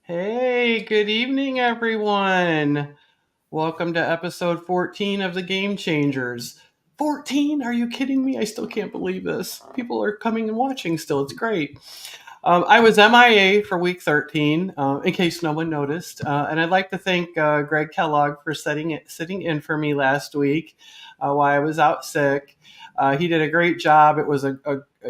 Hey, good evening, everyone. Welcome to episode 14 of the Game Changers. 14? Are you kidding me? I still can't believe this. People are coming and watching still. It's great. I was MIA for week 13, in case no one noticed. And I'd like to thank Greg Kellogg for sitting in for me last week while I was out sick. He did a great job.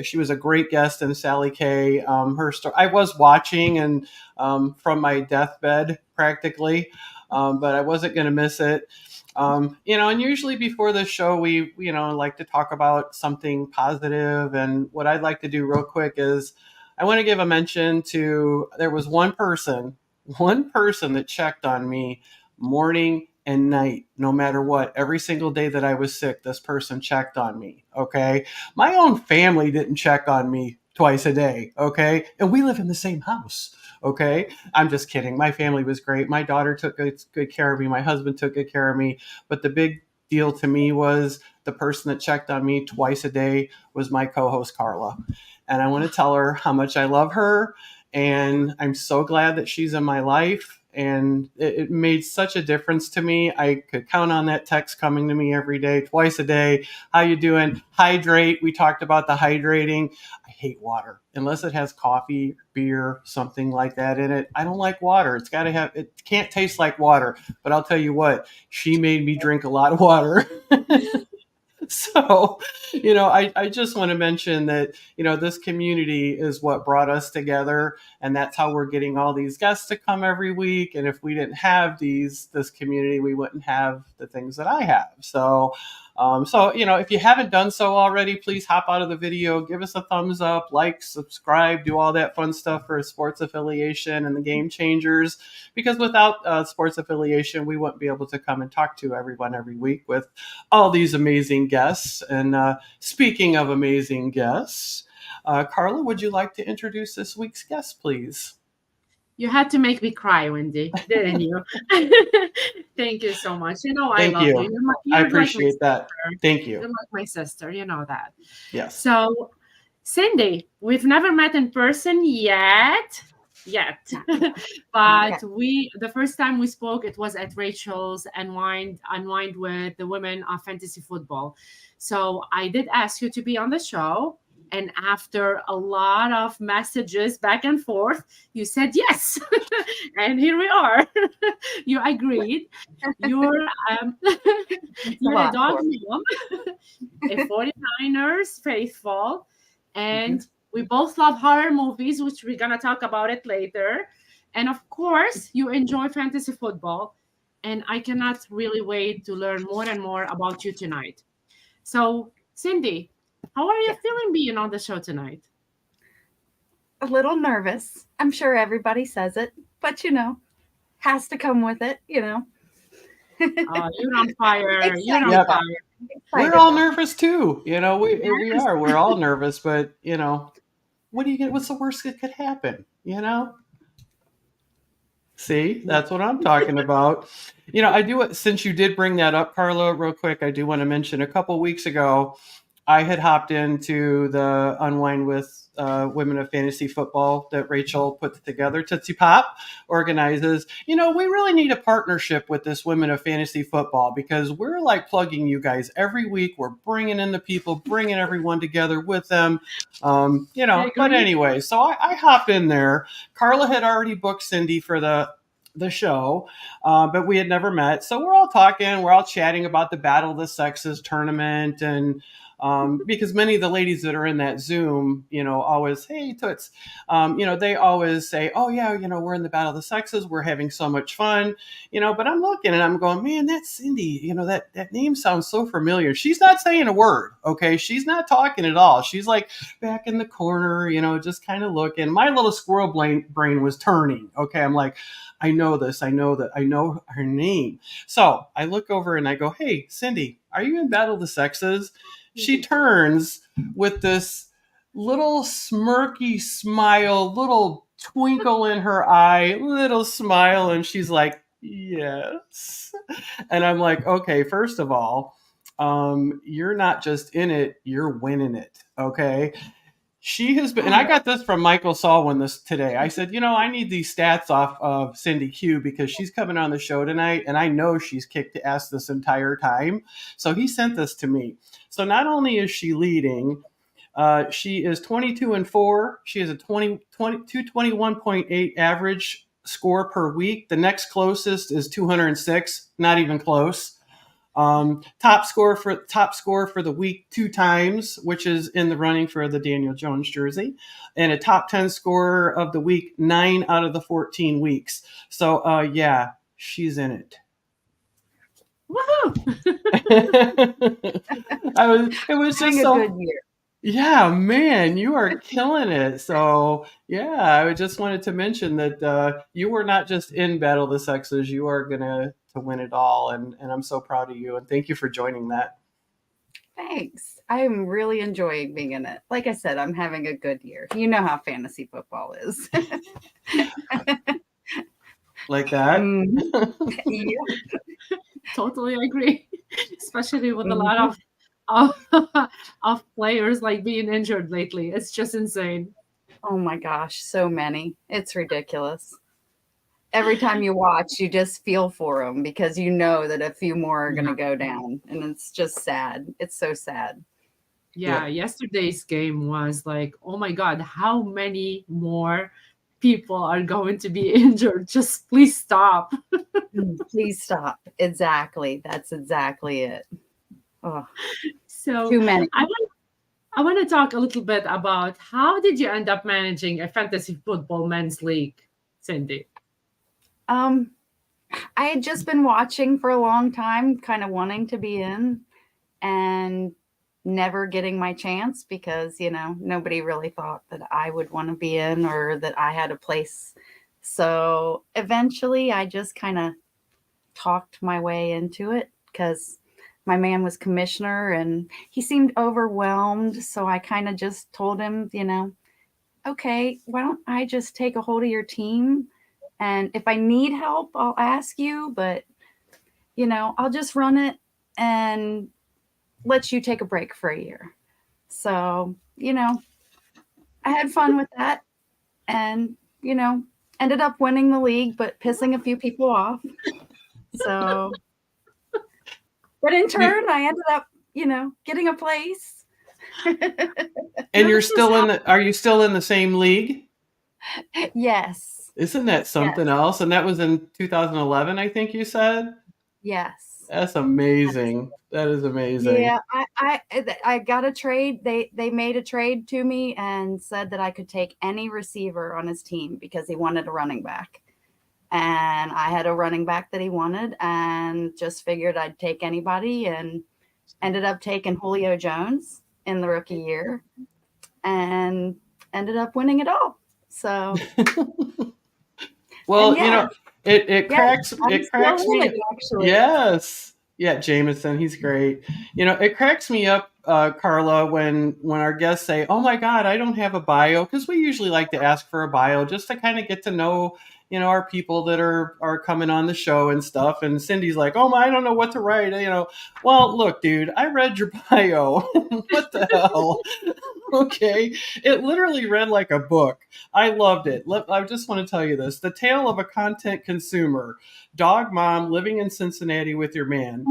She was a great guest in Sally Kay. Her story, I was watching and from my deathbed practically, but I wasn't going to miss it. And usually before the show, we like to talk about something positive. And what I'd like to do real quick is I want to give a mention to there was one person that checked on me morning and night, no matter what. Every single day that I was sick, this person checked on me. Okay. My own family didn't check on me twice a day. Okay. And we live in the same house. Okay. I'm just kidding. My family was great. My daughter took good care of me. My husband took good care of me. But the big deal to me was the person that checked on me twice a day was my co host, Carla. And I want to tell her how much I love her. And I'm so glad that she's in my life. And it made such a difference to me. I could count on that text coming to me every day, twice a day. How you doing? Hydrate. We talked about the hydrating. I hate water unless it has coffee, beer, something like that in it. I don't like water. It can't taste like water. But I'll tell you what, she made me drink a lot of water. So, I just want to mention that, this community is what brought us together. And that's how we're getting all these guests to come every week. And if we didn't have this community, we wouldn't have the things that I have. So, if you haven't done so already, please hop out of the video, give us a thumbs up, like, subscribe, do all that fun stuff for Sports Affiliation and the Game Changers. Because without Sports Affiliation, we wouldn't be able to come and talk to everyone every week with all these amazing guests. And speaking of amazing guests, Carla, would you like to introduce this week's guest, please? You had to make me cry, Wendy, didn't you? Thank you so much. You know I Thank love you. you. I You're like my appreciate that. sister. Thank You're you. like my sister. You know that. Yes. So, Cyndi, we've never met in person yet, Okay. but the first time we spoke, it was at Rachel's unwind with the women of fantasy football. So I did ask you to be on the show, and after a lot of messages back and forth, you said yes, and here we are. You agreed. You're It's a you're a lot dog for me. mom, a 49ers faithful, Mhm. and we both love horror movies, which we're gonna talk about it later. And of course, you enjoy fantasy football. And I cannot really wait to learn more and more about you tonight. So, Cyndi, how are you Yeah. feeling being on the show tonight? A little nervous. I'm sure everybody says it, but has to come with it. You're on fire. You're on Excited Yep. though. fire. We're Excited all though. nervous too. We Yes. are. We're all nervous, but what do you get? What's the worst that could happen? See, that's what I'm talking about. I do, since you did bring that up, Carla, real quick, I do want to mention a couple weeks ago, I had hopped into the Unwind with Women of Fantasy Football that Rachel put together. Tootsie Pop organizes. We really need a partnership with this Women of Fantasy Football because we're like plugging you guys every week. We're bringing in the people, bringing everyone together with them. I But agree. anyway, so I hop in there. Carla had already booked Cyndi for the show, but we had never met. So we're all talking, we're all chatting about the Battle of the Sexes tournament, and because many of the ladies that are in that Zoom, always, hey, Toots, they always say, oh, yeah, we're in the Battle of the Sexes. We're having so much fun, but I'm looking and I'm going, man, that's Cyndi. That name sounds so familiar. She's not saying a word, okay? She's not talking at all. She's like back in the corner, just kind of looking. My little squirrel brain was turning, okay? I'm like, I know this. I know that. I know her name. So I look over and I go, hey, Cyndi, are you in Battle of the Sexes? She turns with this little smirky smile, little twinkle in her eye, little smile, and she's like, yes. And I'm like, okay, first of all, you're not just in it, you're winning it. Okay. She has been, and I got this from Michael Salwin this today. I said, I need these stats off of Cyndi Q because she's coming on the show tonight, and I know she's kicked ass this entire time. So he sent this to me. So not only is she leading, she is 22-4. She has a 221.8 average score per week. The next closest is 206, not even close. Top score for the week 2 times, which is in the running for the Daniel Jones jersey, and a top 10 scorer of the week 9 out of the 14 weeks. So yeah, she's in it. Woohoo! It was just so good year. Yeah, man, you are killing it. So yeah, I just wanted to mention that you were not just in Battle of the Sexes, you are gonna to win it all, and I'm so proud of you, and thank you for joining that. Thanks. I'm really enjoying being in it. Like I said, I'm having a good year. You know how fantasy football is. Like that? Yeah. Totally agree, especially with a lot of players like being injured lately. It's just insane. Oh my gosh, so many. It's ridiculous. Every time you watch, you just feel for them because you know that a few more are going to go down, and it's just sad. It's so sad. Yeah, yesterday's game was like, oh my God, how many more people are going to be injured? Just please stop. Please stop. Exactly. That's exactly it. Oh, So too many. I want to talk a little bit about how did you end up managing a fantasy football men's league, Cyndi? I had just been watching for a long time, kind of wanting to be in and never getting my chance because, nobody really thought that I would want to be in or that I had a place. So eventually I just kind of talked my way into it because my man was commissioner and he seemed overwhelmed. So I kind of just told him, okay, why don't I just take a hold of your team? And if I need help, I'll ask you, but, I'll just run it and let you take a break for a year. So, I had fun with that and, ended up winning the league, but pissing a few people off. So, but in turn, I ended up, getting a place. And are you still in the same league? Yes. Isn't that something else? And that was in 2011, I think you said? Yes. That's amazing. That is amazing. Yeah, I got a trade. They made a trade to me and said that I could take any receiver on his team because he wanted a running back. And I had a running back that he wanted and just figured I'd take anybody and ended up taking Julio Jones in the rookie year and ended up winning it all. So well, yeah, it cracks me. Actually. Yes. Yeah, Jameson, he's great. It cracks me up, Carla, when our guests say, "Oh my God, I don't have a bio," because we usually like to ask for a bio just to kind of get to know, our people that are coming on the show and stuff. And Cyndi's like, "Oh my, I don't know what to write." Well, look, dude, I read your bio. What the hell? Okay, it literally read like a book. I loved it. I just want to tell you this: the tale of a content consumer, dog mom living in Cincinnati with your man.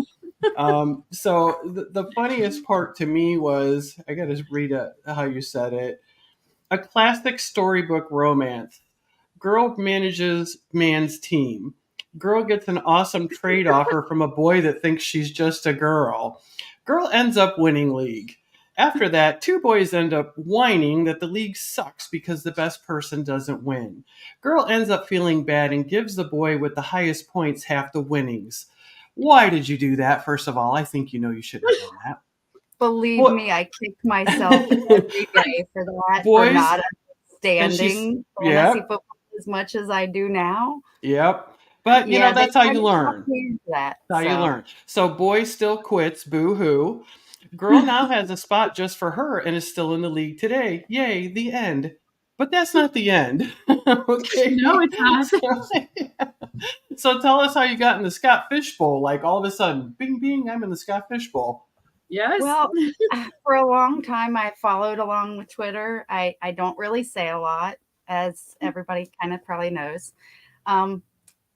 So the funniest part to me was, I got to read how you said it. A classic storybook romance. Girl manages man's team. Girl gets an awesome trade offer from a boy that thinks she's just a girl. Girl ends up winning league. After that, 2 boys end up whining that the league sucks because the best person doesn't win. Girl ends up feeling bad and gives the boy with the highest points half the winnings. Why did you do that? First of all, I think you shouldn't have done that. Believe me, I kick myself every day for that, boys, for not understanding fantasy football as much as I do now. Yep. But, that's how you learn. That's how you learn. So boy still quits, boo-hoo. Girl now has a spot just for her and is still in the league today. Yay, the end. But that's not the end. Okay. No, it's not. So tell us how you got in the Scott Fish Bowl. Like all of a sudden, bing, bing, I'm in the Scott Fish Bowl. Yes. Well, for a long time, I followed along with Twitter. I don't really say a lot, as everybody kind of probably knows. Um,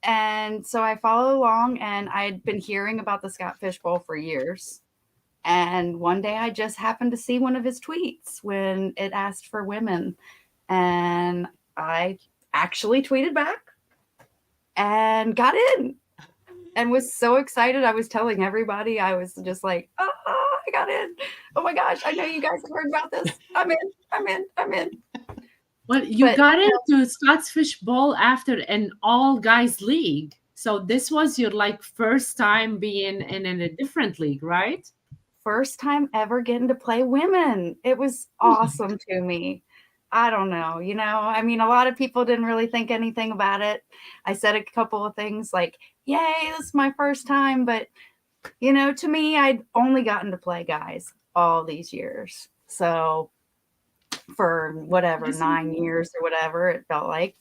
and so I followed along, and I'd been hearing about the Scott Fish Bowl for years. And one day I just happened to see one of his tweets when it asked for women. And I actually tweeted back and got in and was so excited. I was telling everybody, I was just like, oh, I got in. Oh my gosh, I know you guys have heard about this. I'm in, I'm in, I'm in. Well, you But got into Scott's Fish Bowl after an all guys league. So this was your like first time being in a different league, right? first time ever getting to play women. It was awesome to me. I don't know, I mean, a lot of people didn't really think anything about it. I said a couple of things like, yay, this is my first time. But, to me, I'd only gotten to play guys all these years. So for whatever, 9 years or whatever, it felt like,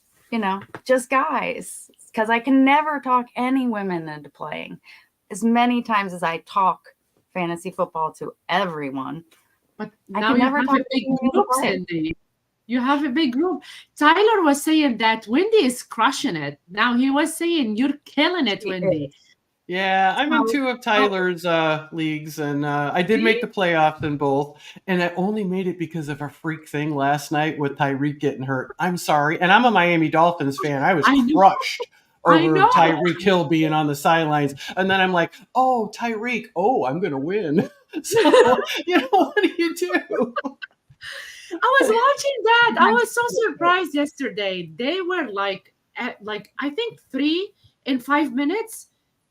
just guys. Because I can never talk any women into playing. As many times as I talk fantasy football to everyone, But I now can you never have talk a to big anyone group, to play. Cyndi. You have a big group. Tyler was saying that Wendi is crushing it. Now he was saying you're killing it, She Wendi. is. Yeah, I'm in So, 2 of Tyler's leagues, and I did make See? the playoffs in both, and I only made it because of a freak thing last night with Tyreek getting hurt. I'm sorry, and I'm a Miami Dolphins fan. I was I know. crushed I over know. Tyreek Hill being on the sidelines, and then I'm like, oh, Tyreek, oh, I'm gonna win. So, what do you do? I was watching that. I was so surprised yesterday. They were like at like I think 3 in 5 minutes,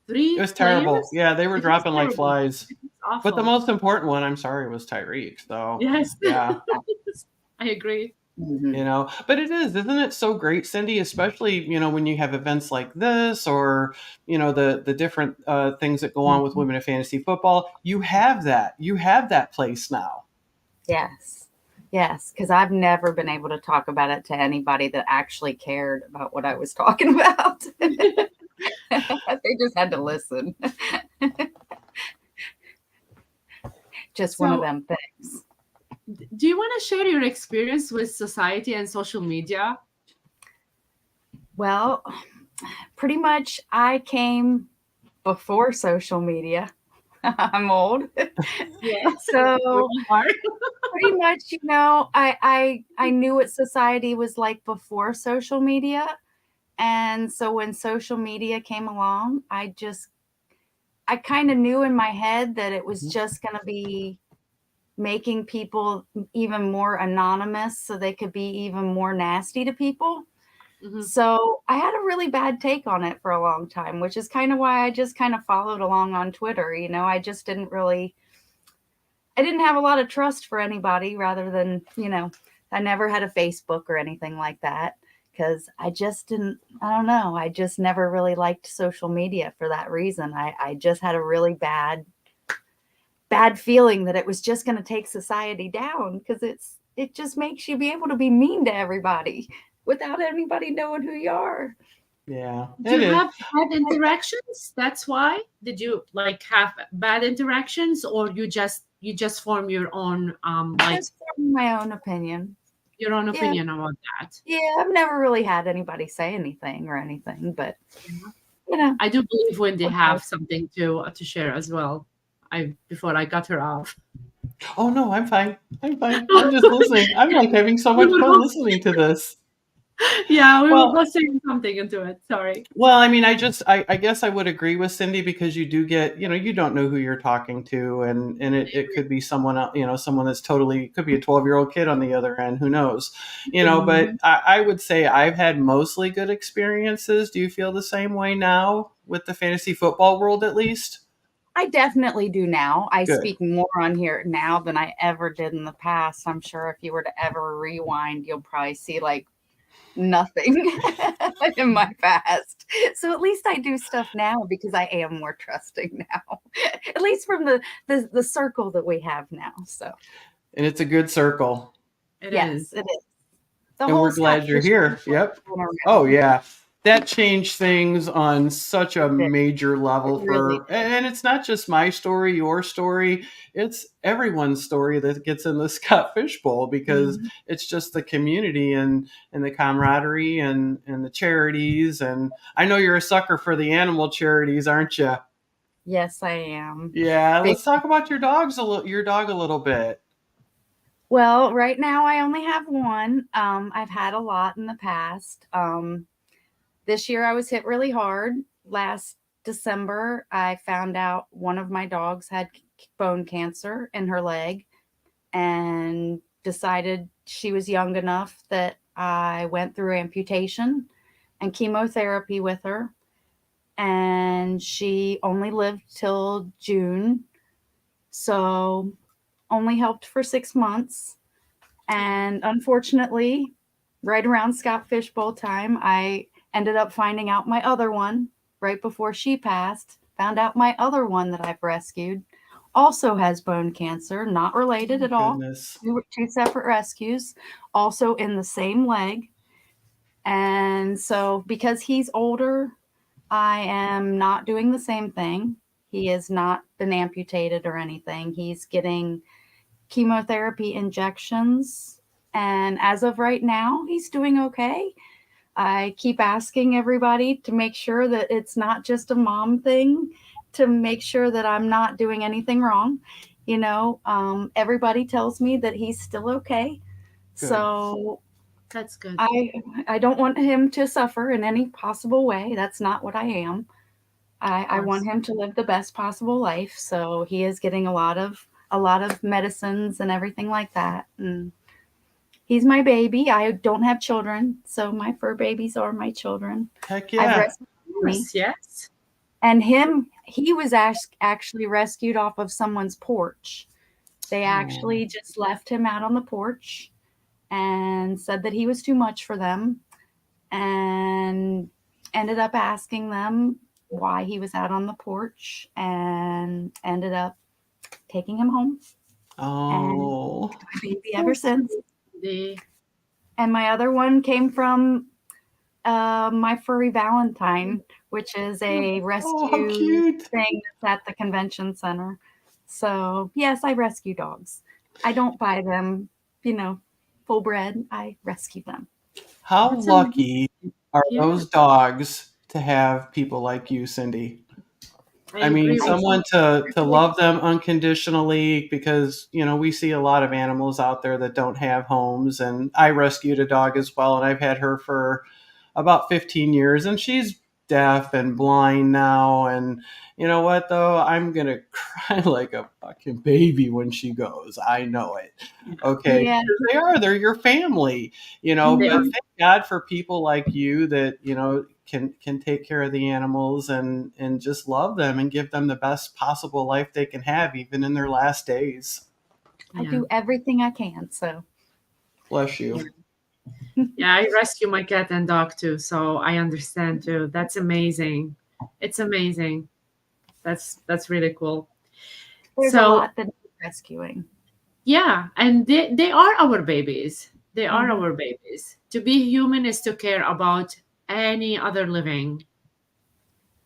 It three was terrible. players. Yeah, they were It was dropping like terrible. flies. It was But the awful. most important one, I'm sorry, was Tyreek. So, Yes. yeah. I agree. But it is, isn't it so great, Cyndi, especially when you have events like this, or the different things that go on with women in fantasy football. You have that place now. Yes. Yes, because I've never been able to talk about it to anybody that actually cared about what I was talking about. They just had to listen. Just one of So them things. do you want to share your experience with society and social media? Well, pretty much I came before social media. I'm old. Yes. So We are. pretty much, I knew what society was like before social media. And so when social media came along, I kind of knew in my head that it was Mhm. just going to be making people even more anonymous so they could be even more nasty to people. Mhm. So I had a really bad take on it for a long time, which is kind of why I just kind of followed along on Twitter. I just I didn't have a lot of trust for anybody rather than, I never had a Facebook or anything like that because I just didn't, I don't know. I just never really liked social media for that reason. I just had a really bad feeling that it was just going to take society down because it just makes you be able to be mean to everybody without anybody knowing who you are. Yeah, Do it you is. have bad interactions? That's why. Did you like have bad interactions, or you just form your own like Just my own opinion. your own Yeah. opinion about that? Yeah. I've never really had anybody say anything or anything, but Yeah. you know, I do believe when they okay. have something to share as well. I before I got her off. Oh no, I'm fine. I'm fine. I'm just listening. I'm like having so We much were fun both, listening to this. yeah, we were Well, both saying something into it. Sorry. I mean, I guess I would agree with Cyndi because you do get, you don't know who you're talking to, and it could be someone else, someone that's totally, could be a 12-year-old kid on the other end, who knows, but Mhm. I would say I've had mostly good experiences. Do you feel the same way now with the fantasy football world, at least? I definitely do now. I Good. speak more on here now than I ever did in the past. I'm sure if you were to ever rewind, you'll probably see like nothing in my past. So at least I do stuff now because I am more trusting now. At least from the circle that we have now. So And it's a good circle. It is. yes, it is. The And whole we're Scott glad you're Fish here. thing Yep. going Oh, around. yeah. that changed things on such a It major it level really for, did. and it's not just my story, your story, it's everyone's story that gets in the Scott Fishbowl, because Mhm. it's just the community and the camaraderie and the charities. And I know you're a sucker for the animal charities, aren't you? Yes, I am. Yeah, Big. let's talk about your dog a little bit. Well, right now I only have one. I've had a lot in the past. This year I was hit really hard. Last December, I found out one of my dogs had bone cancer in her leg and decided she was young enough that I went through amputation and chemotherapy with her. And she only lived till June. So only helped for 6 months. And unfortunately, right around Scott Fishbowl time, I ended up finding out my other one right before she passed. Found out my other one that I've rescued also has bone cancer, not related Oh, at all. goodness. Two separate rescues, also in the same leg. And so, because he's older, I am not doing the same thing. He has not been amputated or anything. He's getting chemotherapy injections. And as of right now, he's doing okay. I keep asking everybody to make sure that it's not just a mom thing, to make sure that I'm not doing anything wrong. Everybody tells me that he's still okay. Good. So That's good. I don't want him to suffer in any possible way. That's not what I am. Of I want course. him to live the best possible life. So he is getting a lot of medicines and everything like that. And he's my baby. I don't have children, so my fur babies are my children. Heck I've yeah. rescued Of many. course, yes. And he was actually rescued off of someone's porch. They Oh, actually just left him out on the porch and said that he was too much for them, and ended up asking them why he was out on the porch, and ended up taking him home. And oh, my baby So ever since. sweet. And my other one came from My Furry Valentine, which is a oh, how rescue cute. thing that's at the convention center. So, yes, I rescue dogs. I don't buy them, you know, full bred. I rescue them. How That's amazing. lucky are Yeah, those dogs to have people like you, Cyndi? I I mean, agree I with do. someone to Really. love them unconditionally, because, we see a lot of animals out there that don't have homes. And I rescued a dog as well, and I've had her for about 15 years, and she's deaf and blind now. And you know what, though? I'm going to cry like a fucking baby when she goes. I know it. you. Okay. Yeah. Because they're your family, They but are. Mhm. thank God for people like you that, can take care of the animals and just love them and give them the best possible life they can have, even in their last days. I Yeah, do everything I can. So, Bless you. yeah, yeah. I rescue my cat and dog too, so I understand too. That's amazing. It's amazing. That's really cool. there's a So lot that needs rescuing. yeah, and they are our babies. They are Hmm. our babies. To be human is to care about any other living.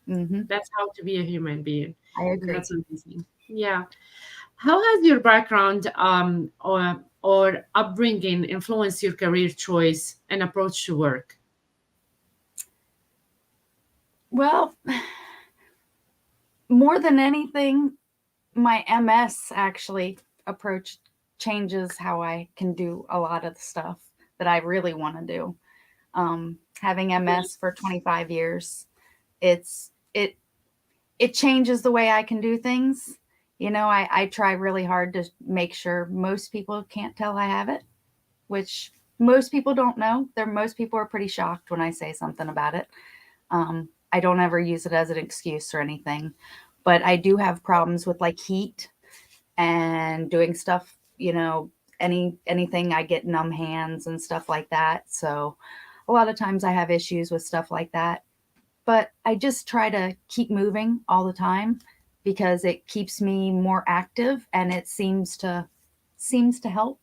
Hmm. That's how to be a human being. I And agree. that's amazing. Yeah. How has your background or upbringing influenced your career choice and approach to work? Well, more than anything, my MS actually approach changes how I can do a lot of the stuff that I really want to do. Having MS for 25 years, it's it changes the way I can do things. I try really hard to make sure most people can't tell I have it, which most people don't know. Most people are pretty shocked when I say something about it. I don't ever use it as an excuse or anything, but I do have problems with like heat and doing stuff, anything. I get numb hands and stuff like that. So a lot of times I have issues with stuff like that, but I just try to keep moving all the time because it keeps me more active, and it seems to help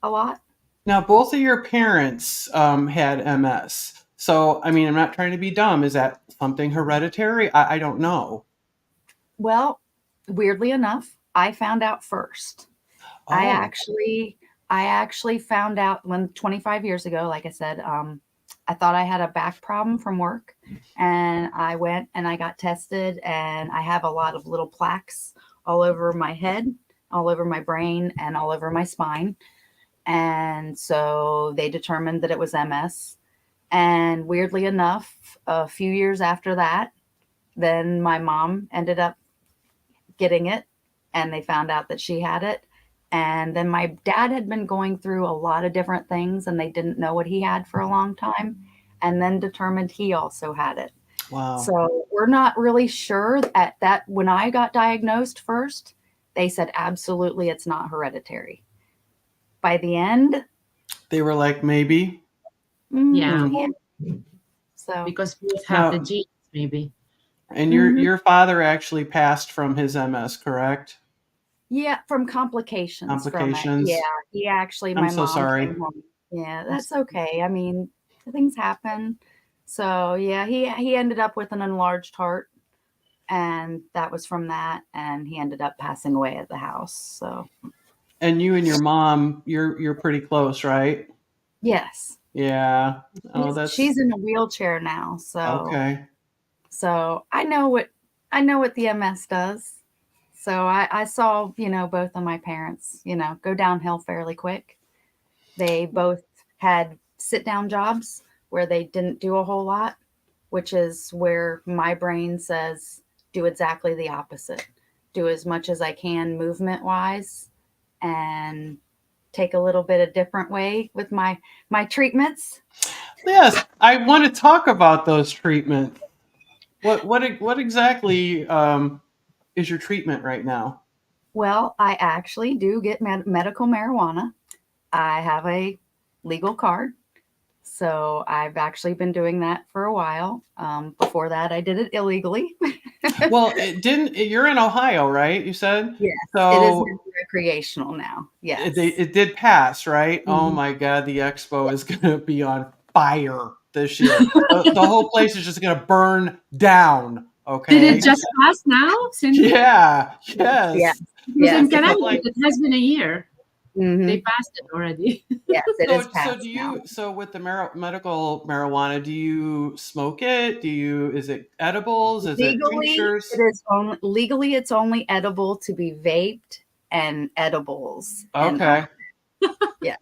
a lot. Now, both of your parents had MS. So, I mean, I'm not trying to be dumb. Is that something hereditary? I don't know. Well, weirdly enough, I found out first. I Oh, actually I actually found out when 25 years ago, like I said, I thought I had a back problem from work, and I went and I got tested, and I have a lot of little plaques all over my head, all over my brain, and all over my spine. And so they determined that it was MS. And weirdly enough, a few years after that, then my mom ended up getting it, and they found out that she had it. And then my dad had been going through a lot of different things, and they didn't know what he had for a long time, and then determined he also had it. wow. So we're not really sure at that. When I got diagnosed first, they said absolutely it's not hereditary. By the end, They were like, maybe. Yeah, Hmm. yeah. So because both have the Now, genes, maybe. and mhm. your father actually passed from his MS, correct? Yeah, from complications from it. Yeah, Complications. he actually, I'm my so mom sorry. came home. Yeah, I'm s- that's okay. I mean, things happen. So yeah, he ended up with an enlarged heart, and that was from that, and he ended up passing away at the house. So And you and your mom, you're pretty close, right? yes, Yeah. Oh, she's that's in a wheelchair now. So okay. I know what the MS does. So I saw, both of my parents, go downhill fairly quick. They both had sit down jobs where they didn't do a whole lot, which is where my brain says, do exactly the opposite. Do as much as I can movement wise, and take a little bit a different way with my treatments. Yes, I want to talk about those treatments. What exactly is your treatment right now? Well, I actually do get medical marijuana. I have a legal card. So I've actually been doing that for a while. Before that, I did it illegally. Well, it didn't. You're in Ohio, right? You said Yes, it is so. recreational now. It Yes. it did pass, right? Oh Mhm. my God, the expo Yeah. is going to be on fire this year. The whole place is just going to burn down. Did it Okay. just pass now, Cindy? Yeah. Yes. Yes. Because in Yes. It So has. Connecticut, like it has been a year. They Hmm. passed it already. Yes, it is so do passed now. you so with the medical marijuana, do you smoke it? Do you is it edibles? Is it tinctures? Legally it's only edible to be vaped and edibles and Okay. yeah.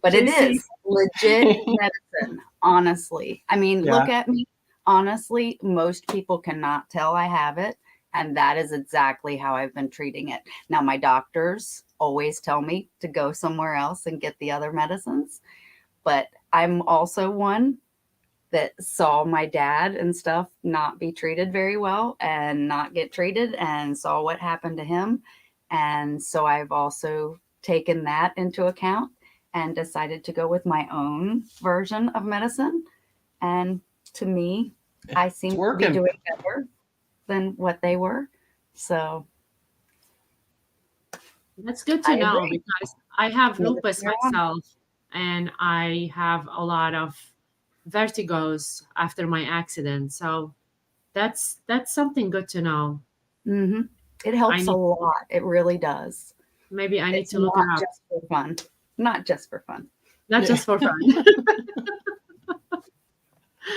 But it JC. is legit medicine, honestly. I mean, look Yeah. at me. Honestly, most people cannot tell I have it. And that is exactly how I've been treating it. Now, my doctors always tell me to go somewhere else and get the other medicines. But I'm also one that saw my dad and stuff not be treated very well and not get treated, and saw what happened to him. And so I've also taken that into account and decided to go with my own version of medicine. And to me, I It's seem to be working. doing better than what they were. So That's good to I know agree. because I have Medical lupus marijuana. myself and I have a lot of vertigos after my accident. So that's something good to know. Hmm. It I helps a need lot. It really does. maybe I need It's to look it not up. just for fun. Not just for fun. Not Yeah. just for fun.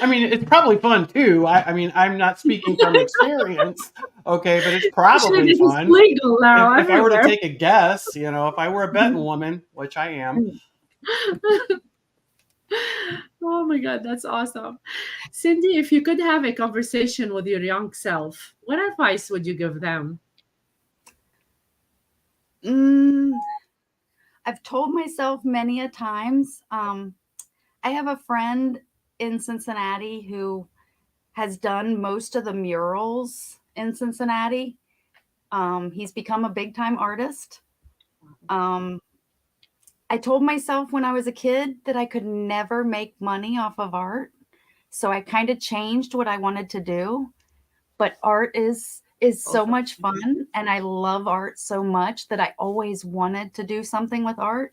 I mean, it's probably fun too. I mean, I'm not speaking from experience, okay, but it's Actually, probably this is fun. legal now If I were to everywhere. take a guess, if I were a betting woman, which I am, Oh my God, that's awesome. Cindy, if you could have a conversation with your young self, what advice would you give them? Mm, I've told myself many a times. I have a friend in Cincinnati who has done most of the murals in Cincinnati. He's become a big time artist. Um, I told myself when I was a kid that I could never make money off of art. So I kind of changed what I wanted to do. But art is so both are much fun, and I love art so much that I always wanted to do something with art.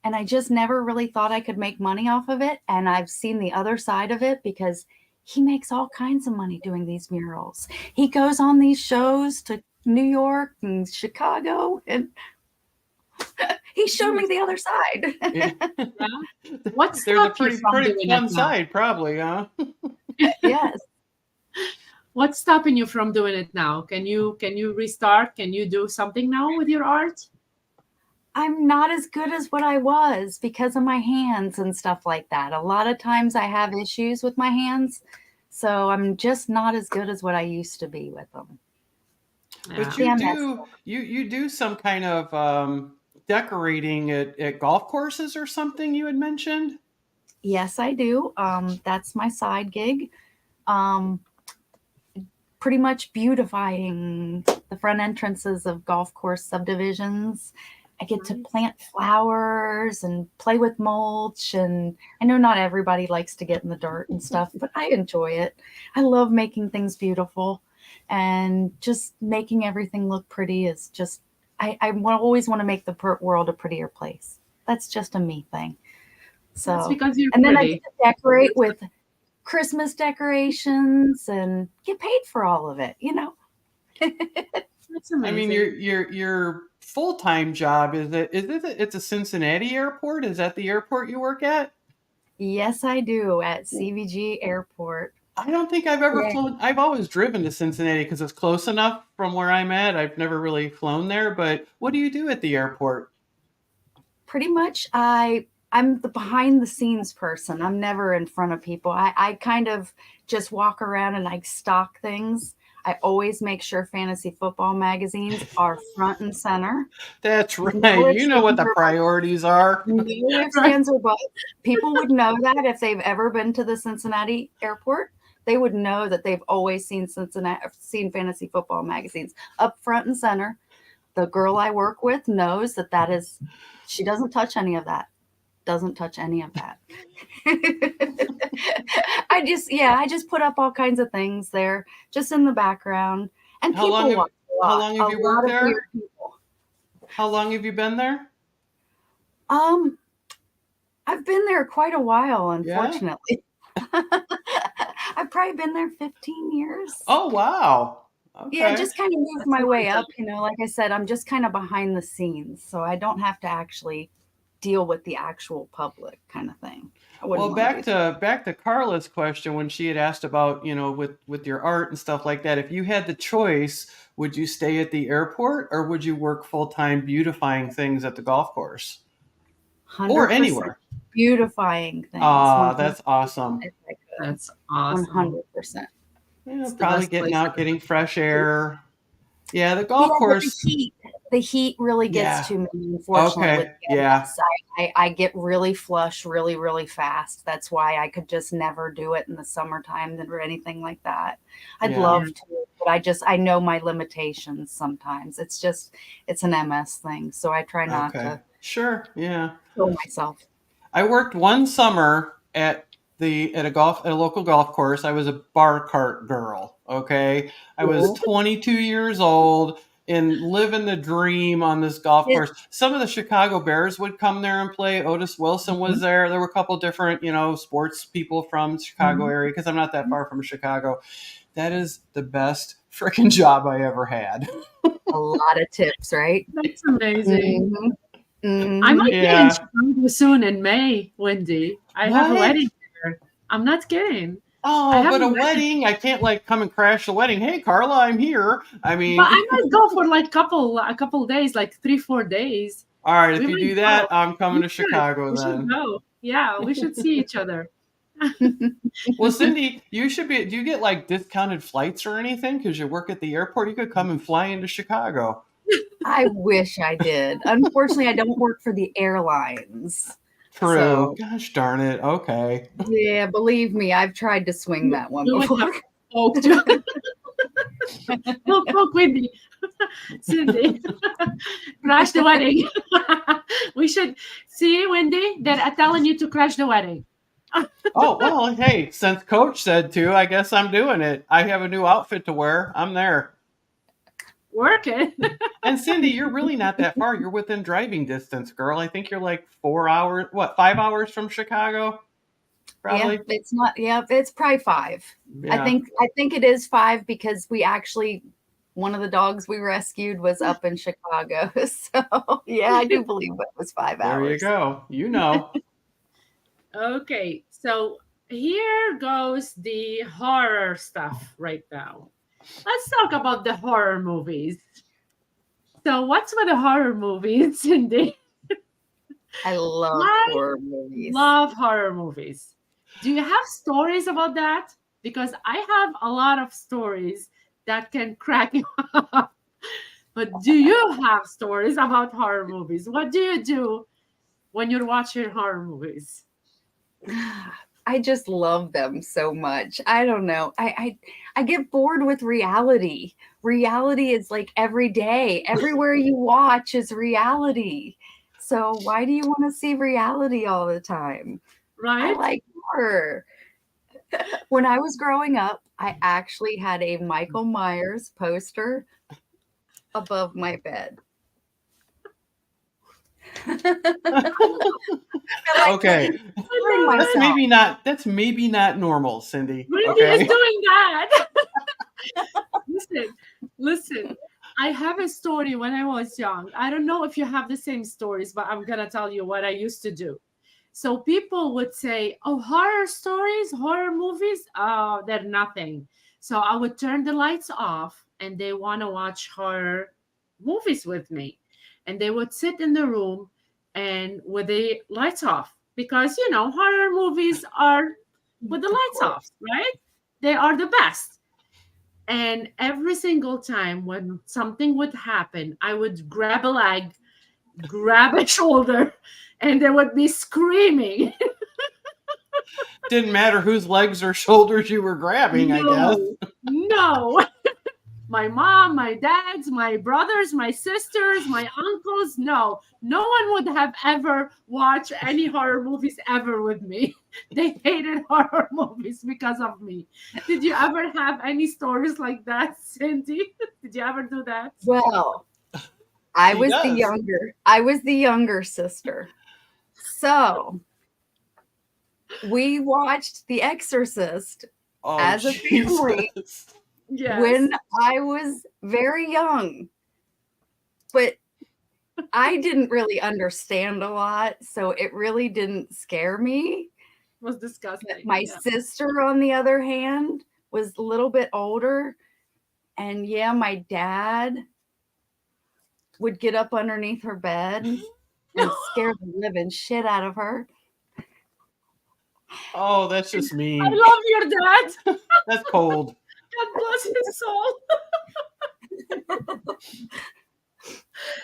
and I just never really thought I could make money off of it. And I've seen the other side of it because he makes all kinds of money doing these murals. He goes on these shows to New York and Chicago, and he showed me the other side. Yeah. Yeah. What There's a stopped you from pretty doing it fun now? side, probably, huh? Yes. What's stopping you from doing it now? Can you restart? Can you do something now with your art? I'm not as good as what I was because of my hands and stuff like that. A lot of times I have issues with my hands, so I'm just not as good as what I used to be with them. But Yeah. you Damn, that's do you do some kind of decorating at golf courses or something you had mentioned? yes, I do. That's my side gig. Um, Pretty much beautifying the front entrances of golf course subdivisions. I get to Nice. plant flowers and play with mulch. And I know not everybody likes to get in the dirt and stuff, but I enjoy it. I love making things beautiful, and just making everything look pretty is just, always want to make the world a prettier place. That's just a me thing. That's So, because you're and then I get pretty. to decorate with Christmas decorations and get paid for all of it, you know? That's I mean, amazing. your full time job it's a Cincinnati airport? Is that the airport you work at? Yes, I do at CVG Airport. I don't think I've ever Yeah, flown. I've always driven to Cincinnati because it's close enough from where I'm at. I've never really flown there. But what do you do at the airport? pretty much I'm the behind the scenes person. I'm never in front of people. I kind of just walk around and I stock things. I always make sure fantasy football magazines are front and center. That's No right. ifs, You know what ands, the or buts. priorities are. No ifs, Right. ands, or buts. People would know that if they've ever been to the Cincinnati airport. They would know that they've always seen fantasy football magazines up front and center. The girl I work with knows that is, she doesn't touch any of that. Doesn't touch any of that. I just put up all kinds of things there, just in the background, and How long people have watch a how lot. long A have you worked lot of weird there? people. How long have you been there? Um, I've been there quite a while, Yeah. unfortunately. I've probably been there 15 years. Oh wow. Yeah, Okay. just kind of moved That's a my long way time. up. Like I said, I'm just kind of behind the scenes, so I don't have to actually deal with the actual public kind of thing. I wouldn't Well, want to do that. back to Carla's question when she had asked about, with your art and stuff like that. If you had the choice, would you stay at the airport or would you work full time beautifying things at the golf course or 100% anywhere? beautifying things. Ah, 100% that's awesome. if I could. That's awesome. 100%. Yeah, It's the probably best getting place out, getting fresh ever. air. Yeah, the Yeah, golf but course. the heat really gets Yeah. to me, unfortunately, with Okay. Yeah. MS. I get really flush really, really fast. That's why I could just never do it in the summertime or anything like that. I'd Yeah. Yeah. love to, but I know my limitations sometimes. It's an MS thing. So I try not Okay. to Sure. Yeah. kill myself. I worked one summer at a local golf course. I was a bar cart girl. Okay, I was Cool. 22 years old and living the dream on this golf It, course. Some of the Chicago Bears would come there and play. Otis Wilson was Mhm, there. There were a couple different, sports people from the Chicago mhm. area because I'm not that far from Chicago. That is the best freaking job I ever had. A lot of tips, right? That's amazing. Mhm, I mhm. might be in Yeah. Chicago soon in May, Wendy. I have a What? wedding there. I'm not kidding. I Oh, have but a a wedding, wedding, I can't like come and crash the wedding. Hey, Carla, I'm here. I but mean, I might go for like a couple days, like 3-4 days. all right, if We you might do go. that, I'm coming We to should. Chicago We should then. go. Yeah, we should see each other. Well, Cyndi, do you get like discounted flights or anything? Because you work at the airport, you could come and fly into Chicago. I wish I did. Unfortunately, I don't work for the airlines. True. So, Gosh darn it. Okay. yeah, believe me, I've tried to swing You that one you would before. have poked. We'll poke Wendy. Cindy. Crash the wedding. We should see, Wendy. They're telling you to crash the wedding. Oh, well, hey, since Coach said to, I guess I'm doing it. I have a new outfit to wear. I'm there. working. And Cindy, you're really not that far. You're within driving distance, girl. I think you're like 4 hours, what, 5 hours from Chicago, Yeah, probably. it's not. Yeah, it's probably 5. I Yeah, think. I think it is 5 because we actually one of the dogs we rescued was up in Chicago. So yeah, I do believe it was 5 there you hours. go. You know. Okay, so here goes the horror stuff right now. Let's talk about the horror movies. So, what's with the horror movies, Cindy? I love I horror movies. love horror movies. Do you have stories about that? Because I have a lot of stories that can crack you up. But do you have stories about horror movies? What do you do when you're watching horror movies? I just love them so much. I don't know. I get bored with reality. Reality is like every day. Everywhere you watch is reality. So why do you want to see reality all the time? I Right? like horror. When I was growing up, I actually had a Michael Myers poster above my bed. I like Okay. I killing love That's it. myself. maybe not that's maybe not normal, Cindy. Wendy is Okay. doing that. Listen, listen. I have a story when I was young. I don't know if you have the same stories, but I'm gonna tell you what I used to do. So people would say, "Oh, horror stories, horror movies, oh, they're nothing." So I would turn the lights off, and they want to watch horror movies with me, and they would sit in the room and with the lights off because horror movies are with the Of lights course. off, right? They are the best. And every single time when something would happen, I would grab a leg, grab a shoulder, and they would be screaming. Didn't matter whose legs or shoulders you were grabbing, I guess. No, no. My mom, my dads, my brothers, my sisters, my uncles, no. No one would have ever watched any horror movies ever with me. They hated horror movies because of me. Did you ever have any stories like that, Cindy? Did you ever do that? Well, She does. I was the younger sister. So we watched The Exorcist Oh, as a family Jesus. Yes. when I was very young. But I didn't really understand a lot, so it really didn't scare me. Was But disgusting. my Yeah. sister, on the other hand, was a little bit older. And yeah, my dad would get up underneath her bed and scare the living shit out of her. Oh, that's just I mean. love your dad. That's cold. God bless his soul.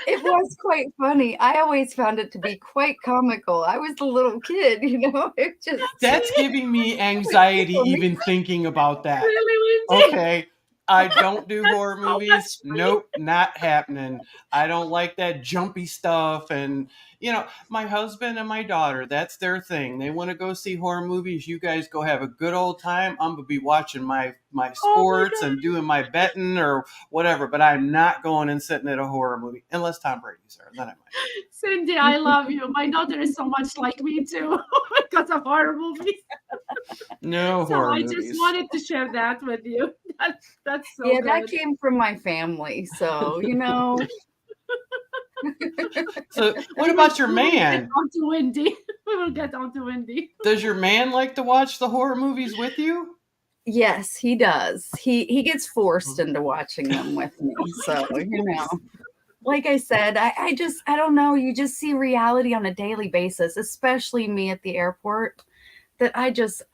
It was quite funny. I always found it to be quite comical. I was the little kid, it just That's giving me anxiety even thinking about that. Really, Wendy? Okay. I don't do That's horror so movies. much funny. Nope, not happening. I don't like that jumpy stuff. And, my husband and my daughter, that's their thing. They want to go see horror movies. You guys go have a good old time. I'm going to be watching my Oh my sports God. and doing my betting or whatever, but I'm not going and sitting at a horror movie unless Tom Brady's there. Then I might. Cindy, I love you. My daughter is so much like me too because of horror movies. No So horror I just movies. wanted to share that with you. That's so yeah, that good. came from my family. So, So, what We will, about your we will get man? onto Wendy. We will get onto Wendy. Does your man like to watch the horror movies with you? yes, he does. He gets forced into watching them with me. So, like I said, I don't know. You just see reality on a daily basis, especially me at the airport. That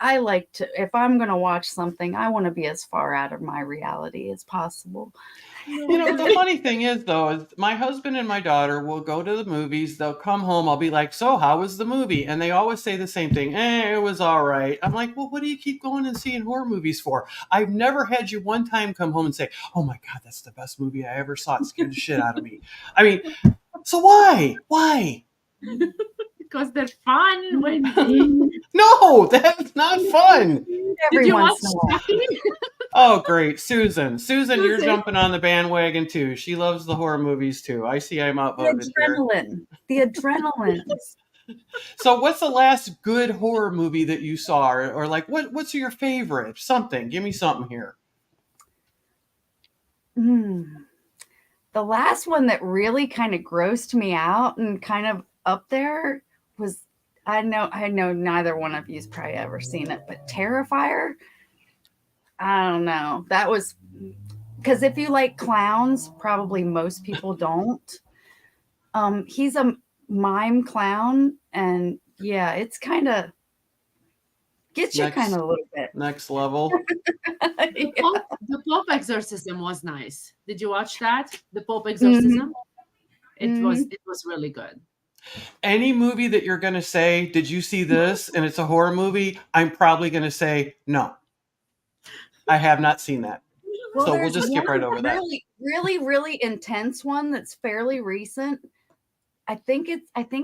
I like to, if I'm going to watch something, I want to be as far out of my reality as possible. No, The funny thing is, though, is my husband and my daughter will go to the movies. They'll come home. I'll be like, "So, how was the movie?" And they always say the same thing. It was all right. I'm like, "Well, what do you keep going and seeing horror movies for?" I've never had you one time come home and say, "Oh my God, that's the best movie I ever saw. It scared the shit out of me." I mean, so why? Why? because they're fun, Wendy. No, that's not fun. Did Every you watch once in a while. Chucky? Oh, great. Susan. Susan, you're Susan. jumping on the bandwagon too. She loves the horror movies too. I see I'm outvoted here. The adrenaline. So what's the last good horror movie that you saw? Or like what's your favorite? Something. Give me something here. Mm. The last one that really kind of grossed me out and kind of up there was I know neither one of you's probably ever seen it, but Terrifier. I don't know. That was because if you like clowns, probably most people don't. He's a mime clown, and yeah, it's kind of gets you kind Next of a little bit. next level. The Pope Exorcism was nice. Did you watch that? The Pope Mhm. Exorcism? Mhm. It was really good. Any movie that you're going to say, "Did you see this?" and it's a horror movie, I'm probably going to say, "No. I have not seen that." Well, So we'll there's just skip right over that. really intense one that's fairly recent. I think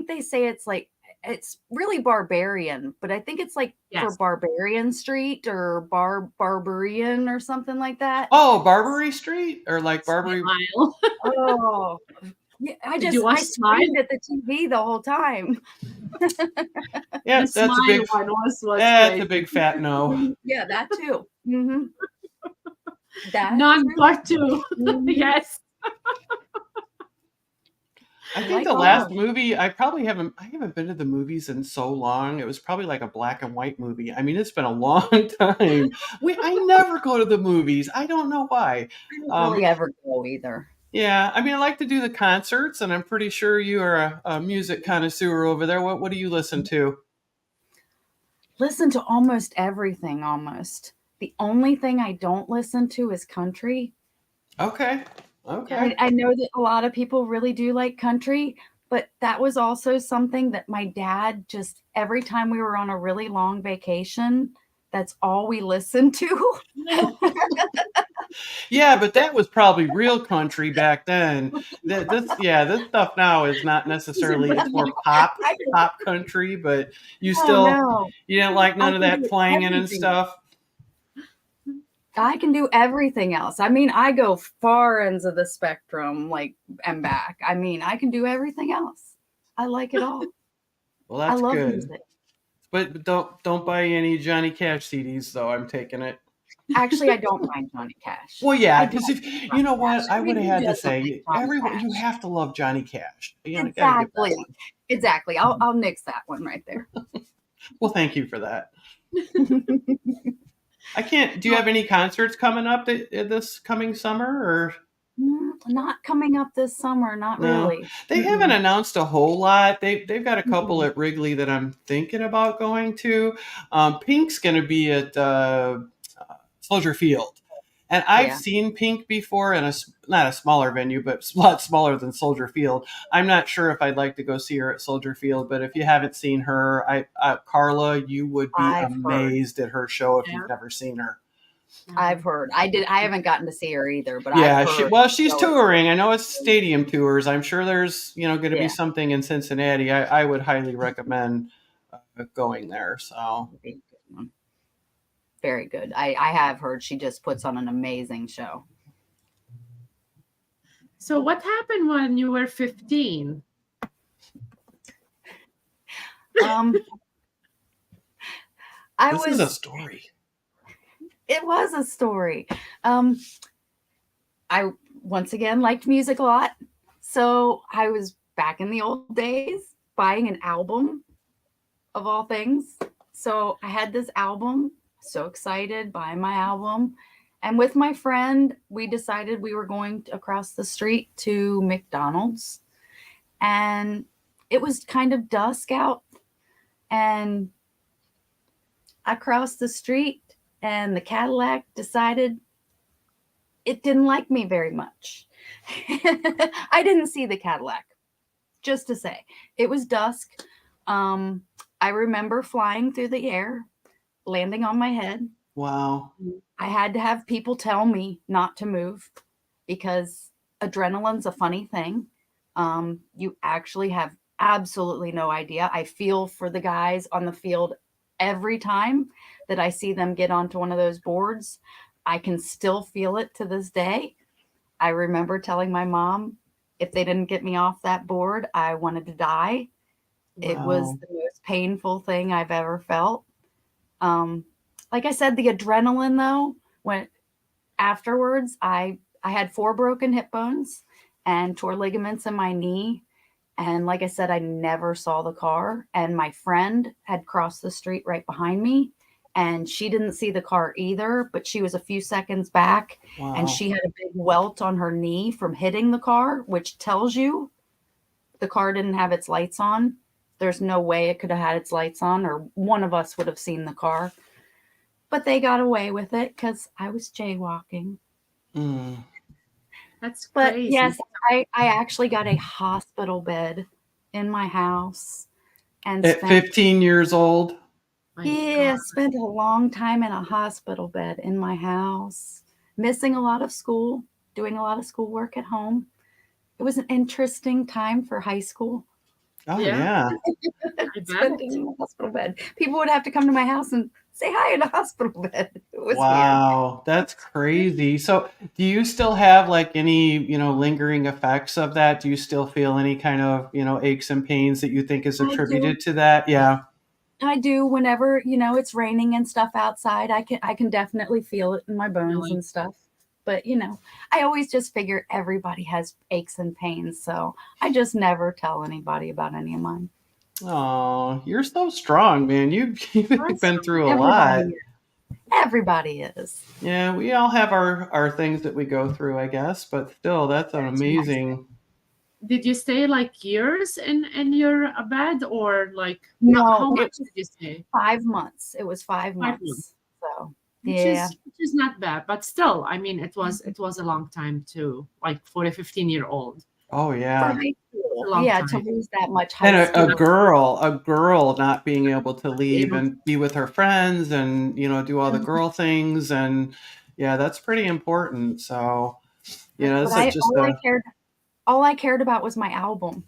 they say it's like it's really barbarian, but I think it's like for Yes. Barbarian Street or Barbarian or something like that. Oh, Barbary Street or like Barbary. Smile. Oh, yeah, Did you watch I Smile? screamed at the TV the whole time. Yeah, The Smile one was that's crazy. a big fat no. Yeah, that too. That Non too. part 2. Mhm. Yes. I I think like the all last those. movie I haven't been to the movies in so long. It was probably like a black and white movie. I mean, it's been a long time. I never go to the movies. I don't know why. I don't Um, really ever go either. yeah, I mean, I like to do the concerts, and I'm pretty sure you are a music connoisseur over there. What do you listen to? Listen to almost everything almost. The only thing I don't listen to is country. Okay, okay. I know that a lot of people really do like country, but that was also something that my dad just every time we were on a really long vacation, that's all we listened to. Yeah, but that was probably real country back then. This stuff now is not necessarily. It's more I can, pop country, but oh no, you didn't like I none of can that do twanging and everything. stuff. I can do everything else. I mean, I go far ends of the spectrum, like and back. I mean, I can do everything else. I like it all. Well, I that's love good. music. But don't buy any Johnny Cash CDs, though. I'm taking it. Actually, I don't mind Johnny Cash. Well, I yeah, don't because if mind you Johnny know Cash. what, I would have Who had to doesn't like say Johnny everyone. You Cash? have to love Johnny Cash. You got to get that Exactly. one. Exactly. I'll nix that one right there. Well, thank you for that. I can't. Do you have any concerts coming up this coming summer or? Not coming up this summer, not No, really. they haven't Mm-mm. announced a whole lot. They've got a couple Mm-mm. at Wrigley that I'm thinking about going to. Pink's going to be at Soldier Field, and I've Yeah. seen Pink before in not a smaller venue, but a lot smaller than Soldier Field. I'm not sure if I'd like to go see her at Soldier Field, but if you haven't seen her, Carla, you would be I've heard. amazed at her show if Yeah. you've never seen her. I've heard. I haven't gotten to see her either, but I've Yeah, heard. she's touring. I know it's stadium tours. I'm sure there's going to be Yeah. something in Cincinnati. I would highly recommend going there. So Very good. I have heard she just puts on an amazing show. So what happened when you were 15? This is a story. It was a story. I once again liked music a lot. So I was back in the old days buying an album of all things. So I had this album, so excited, buying my album. And with my friend, we decided we were going across the street to McDonald's. And it was kind of dusk out. And I crossed the street, and the Cadillac decided it didn't like me very much. I didn't see the Cadillac, just to say. It was dusk. I remember flying through the air, landing on my head. Wow. I had to have people tell me not to move because adrenaline's a funny thing. You actually have absolutely no idea. I feel for the guys on the field every time that I see them get onto one of those boards. I can still feel it to this day. I remember telling my mom if they didn't get me off that board, I wanted to die. It was Wow. the most painful thing I've ever felt. Um, like I said, the adrenaline though, when afterwards, I had 4 broken hip bones and tore ligaments in my knee. And like I said, I never saw the car. And my friend had crossed the street right behind me, and she didn't see the car either, but she was a few seconds back, and Wow. she had a big welt on her knee from hitting the car, which tells you the car didn't have its lights on. There's no way it could have had its lights on, or one of us would have seen the car. But they got away with it because I was jaywalking. Mm. That's But crazy. yes, I actually got a hospital bed in my house and At spent 15 years old? My yeah, God. spent a long time in a hospital bed in my house, missing a lot of school, doing a lot of schoolwork at home. It was an interesting time for high school. Oh, Yeah, yeah. I Spent bet. it in a hospital bed. People would have to come to my house and say hi in a hospital bed. It was weird. Wow, that's crazy. So, do you still have like any, lingering effects of that? Do you still feel any kind of, aches and pains that you think is I do. attributed to that? Yeah. I do whenever, it's raining and stuff outside. I can definitely feel it in my bones Really. and stuff. But, I always just figure everybody has aches and pains, so I just never tell anybody about any of mine. Oh, you're so strong, man. You've been Awesome. through a Everybody lot. is. Everybody is. Yeah, we all have our things that we go through, I guess, but still, that's an That's what I say. amazing. Did you stay like years in your bed, or like No, how it much was did you stay? 5 months. It was 5 months, months. So, which yeah. is not bad, but still, I mean, it was a long time too, like for a 15-year-old. Oh, For yeah. high It's a school. long Yeah, to time. lose that much high And a school. girl not being able to leave Able to, and be with her friends and, do all the girl things. And yeah, that's pretty important. So, that's But this is great. just a. all I cared about was my album.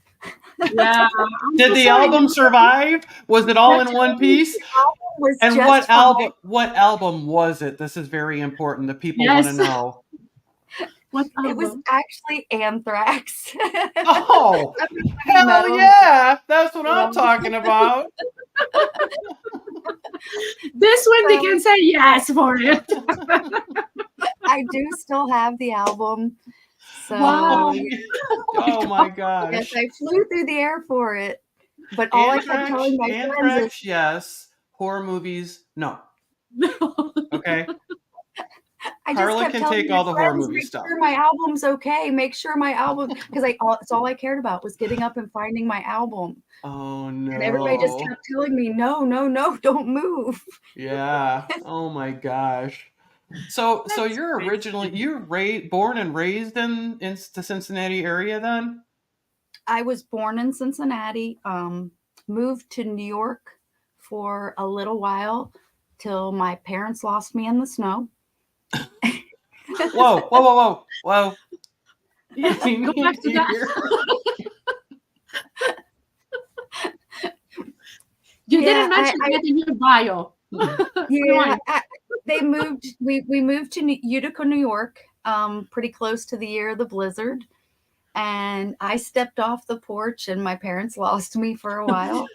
Yeah, I'm Did so the sorry. album survive? Was it all in one piece? The album was And just for my what album was it? This is very important. The people want to Yes. know. What it was album? actually Anthrax. Oh, I'm a heavy hell metal yeah. That's what I'm girl. talking about. This one they So can say yes for it. I do still have the album. So Wow. Oh, Oh my oh my God. yes, gosh. I flew through the air for it. But all I kept Anthrax, telling my friends is Anthrax, yes. Horror movies, no. No. Okay. I just Carla kept can telling take my all the horror friends, movie make stuff. sure my album's okay. Make sure my album, because it's all I cared about was getting up and finding my album. Oh And everybody just no. kept telling me, no, no, no, don't move. Yeah. Oh my gosh. So That's you're originally crazy. born and raised in the Cincinnati area then? I was born in Cincinnati, moved to New York for a little while till my parents lost me in the snow. Whoa, whoa, whoa, whoa, whoa. Yeah, We go need back to to that. hear. You Yeah, didn't mention that in your bio. yeah. Rewind. They moved. We moved to Utica, New York, pretty close to the year of the blizzard. And I stepped off the porch, and my parents lost me for a while.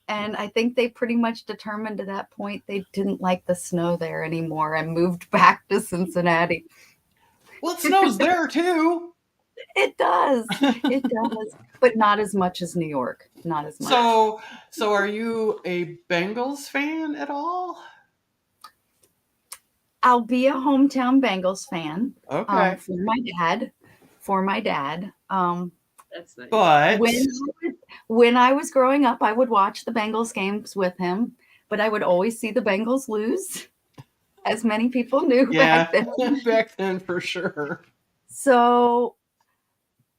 And I think they pretty much determined at that point they didn't like the snow there anymore and moved back to Cincinnati. Well, it snows there too. It does. It does. But not as much as New York. Not as much. So are you a Bengals fan at all? I'll be a hometown Bengals fan Okay. for my dad. For my dad. That's nice. But When I was growing up, I would watch the Bengals games with him, but I would always see the Bengals lose, as many people knew back yeah, then. back then for sure. So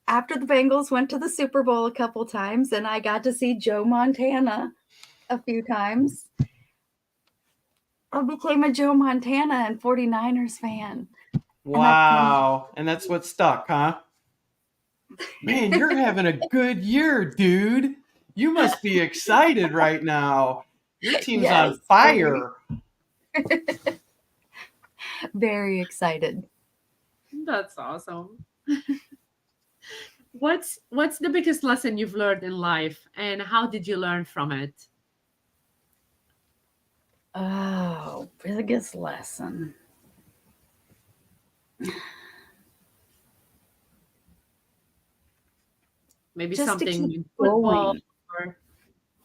after the Bengals went to the Super Bowl a couple times and I got to see Joe Montana a few times, I became a Joe Montana and 49ers fan. And that's kind of Wow. And that's what stuck, huh? Man, you're having a good year, dude. You must be excited right now. Your team's yes, on very. fire. Very excited. That's awesome. What's the biggest lesson you've learned in life, and how did you learn from it? Oh, biggest lesson. Maybe Just to something keep in football, going. or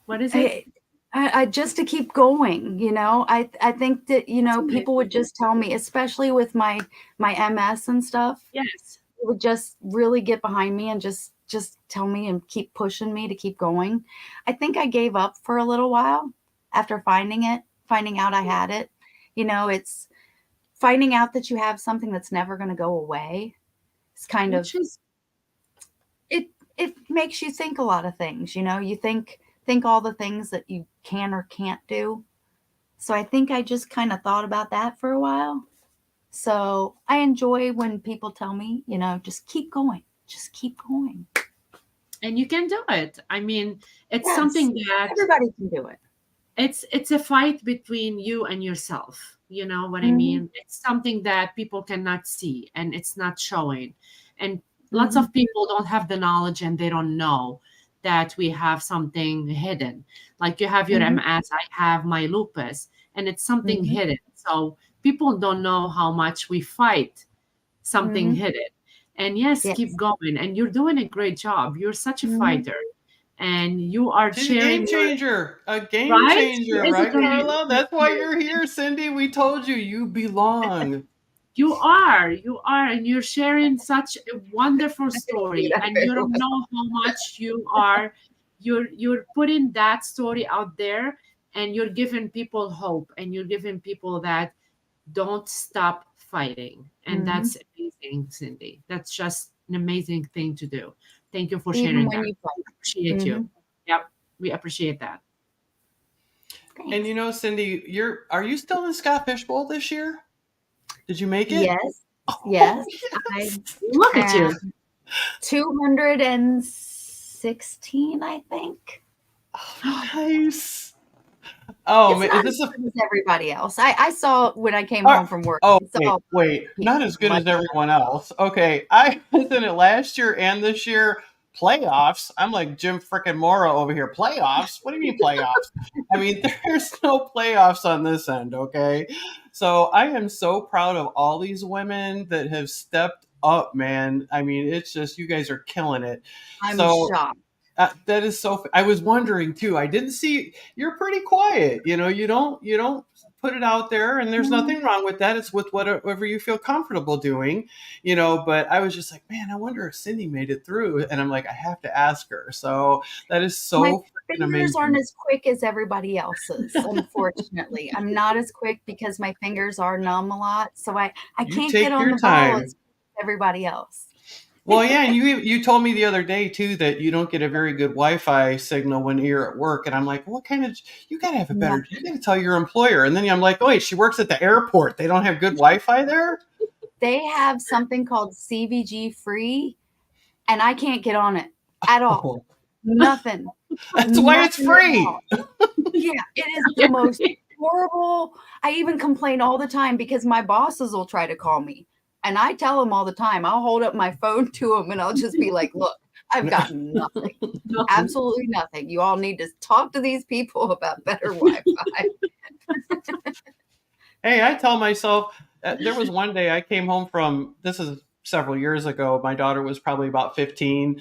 what is it? I, I just to keep going, I think that, It's people would amazing. just tell me, especially with my MS and stuff, Yes. they would just really get behind me and just tell me and keep pushing me to keep going. I think I gave up for a little while after finding out I had it. It's finding out that you have something that's never going to go away. It's kind of Which is it makes you think a lot of things. You think all the things that you can or can't do. So I think I just kind of thought about that for a while. So I enjoy when people tell me, just keep going, just keep going. and you can do it. I mean, it's Yes, something that everybody can do it. it's a fight between you and yourself. You know what I Hmm. mean? It's something that people cannot see and it's not showing. And lots Hmm. of people don't have the knowledge and they don't know that we have something hidden. Like you have your Hmm. MS, I have my lupus, and it's something Hmm. hidden. So people don't know how much we fight something Hmm. hidden. And yes, keep Yes. going. And you're doing a great job. You're such a Hmm. fighter. And you are She's a game sharing your changer. A game right. She changer, is a right, great Carla? That's why teacher. you're here, Cyndi. We told you you belong. You are, and you're sharing such a wonderful I didn't do story, that and very you don't well. know how much you are. You're putting that story out there, and you're giving people hope, and you're giving people that don't stop fighting, and Hmm. that's amazing, Cyndi. That's just an amazing thing to do. Thank you for Even sharing when that. you fight. Appreciate you. Hmm. Yep, we appreciate that. And Thanks. you know, Cyndi, are you still in Scott Fishbowl this year? Did you make it? Yes, Oh yes. I yes. Look at am you. 216, I think. Oh, nice. Oh It's man, is not as this a good as everybody else. I saw when I came Uh, home from work, oh, I saw wait. people Not as good like as everyone else. Okay, I was in it last year and this year. Playoffs. I'm like Jim frickin' Mora over here. Playoffs? What do you mean playoffs? I mean, there's no playoffs on this end, okay? So I am so proud of all these women that have stepped up, man. I mean, it's just, you guys are killing it. I'm So shocked. that is so. I was wondering too. I didn't see you're pretty quiet. You don't put it out there, and there's Mhm. nothing wrong with that. It's with whatever you feel comfortable doing, But I was just like, man, I wonder if Cyndi made it through, and I'm like, I have to ask her. So that is My so freaking fingers aren't amazing. as quick as everybody else's, unfortunately. I'm not as quick because my fingers are numb a lot, so I You can't get take on your the ball as time. quick as everybody else. Well, yeah, and you told me the other day too that you don't get a very good Wi-Fi signal when you're at work, and I'm like, what kind of? You got to have a No, better. You got to tell your employer, and then I'm like, oh wait, she works at the airport. They don't have good Wi-Fi there. they have something called CVG free, and I can't get on it at all. Oh, Nothing. that's why it's Nothing at free. all. Yeah, it is the most horrible. I even complain all the time because my bosses will try to call me. And I tell them all the time, I'll hold up my phone to them and I'll just be like, look, I've got nothing, Nothing. absolutely nothing. You all need to talk to these people about better Wi Fi. Hey, I tell myself there was one day I came home from this is several years ago. My daughter was probably about 15,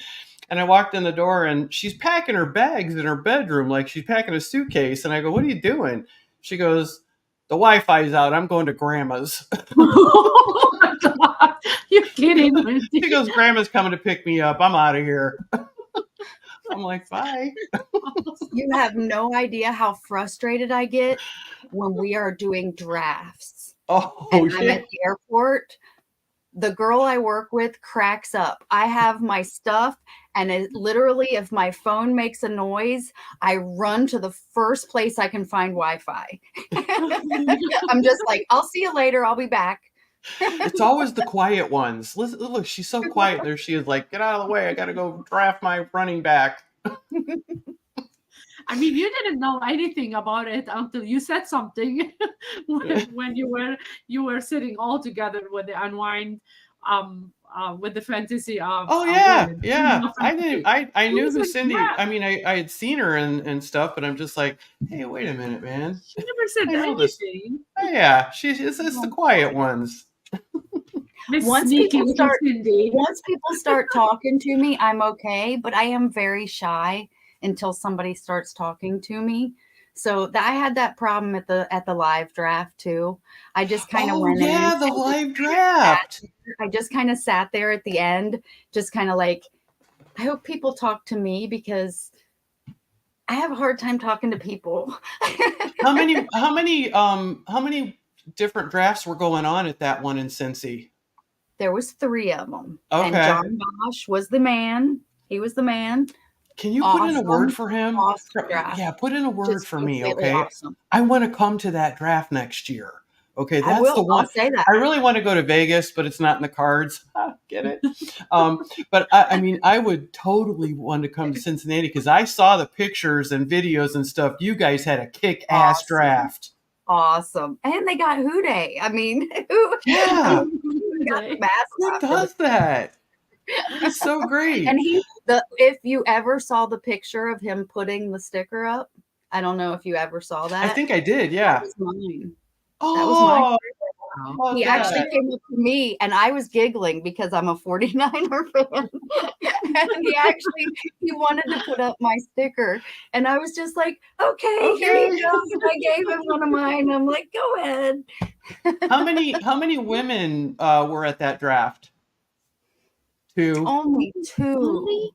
and I walked in the door and she's packing her bags in her bedroom like she's packing a suitcase. And I go, "What are you doing?" She goes, "The Wi-Fi's out. I'm going to grandma's." Oh my God. You're kidding, She Wendy. goes, "Grandma's coming to pick me up. I'm out of here." I'm like, "Bye." You have no idea how frustrated I get when we are doing drafts and Oh I'm yeah. at the airport. The girl I work with cracks up. I have my stuff, and literally, if my phone makes a noise, I run to the first place I can find Wi Fi. I'm just like, I'll see you later. I'll be back. It's always the quiet ones. Listen, look, she's so quiet. There she is, like, get out of the way. I got to go draft my running back. I mean, you didn't know anything about it until you said something when you were sitting all together with the unwind, with the fantasy of Oh yeah, women. yeah. I knew Fantasy. I I knew was who like, Cyndi. yeah, I mean, I had seen her and stuff, but I'm just like, hey, wait a minute, man. she never I said know this. anything. Oh, yeah, it's the Oh, quiet ones. Miss once Sneaky people little start Cindy. once people start talking to me, I'm okay, but I am very shy until somebody starts talking to me. So I had that problem at the live draft too. I just kind of Oh went in yeah, the and just live sat draft. there. I just kind of sat there at the end, just kind of like, I hope people talk to me because I have a hard time talking to people. How many different drafts were going on at that one in Cincy? There was 3 of them, and Okay. John Bosch was the man. He was the man. Can you put in a word Awesome, for him? awesome draft. Yeah, put in a word Just for me, completely okay? awesome. I want to come to that draft next year. Okay, I that's the will. I'll one. say that. I really want to go to Vegas, but it's not in the cards. Get it? But I mean, I would totally want to come to Cincinnati because I saw the pictures and videos and stuff. You guys had a kick-ass Awesome. draft. Awesome. And they got Houday. I mean, who Yeah, got the who mascot for the does that? That is so and great. if you ever saw the picture of him putting the sticker up, I don't know if you ever saw I that. think I did. That Yeah. was mine. That was mine. Oh, Wow. how He about actually that? came up to me and I was giggling because I'm a 49er fan. And he wanted to put up my sticker. And I was just like, okay, here you Okay. go. And I gave him one of mine. I'm like, go ahead. How many women were at that draft? Two. Only Only? 2.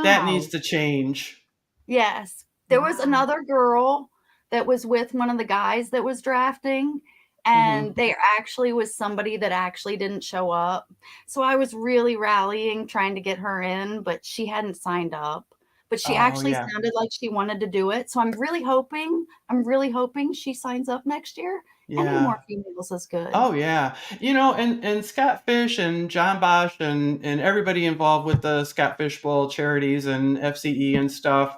That Wow. needs to change. Yes. There was Wow. another girl that was with one of the guys that was drafting, Hmm. and there actually was somebody that actually didn't show up. So I was really rallying, trying to get her in, but she hadn't signed up. But she Oh actually yeah, sounded like she wanted to do it. So I'm really hoping she signs up next year. Any yeah. more females is good. Oh yeah. And Scott Fish and John Bosch and everybody involved with the Scott Fish Bowl charities and FCE and stuff,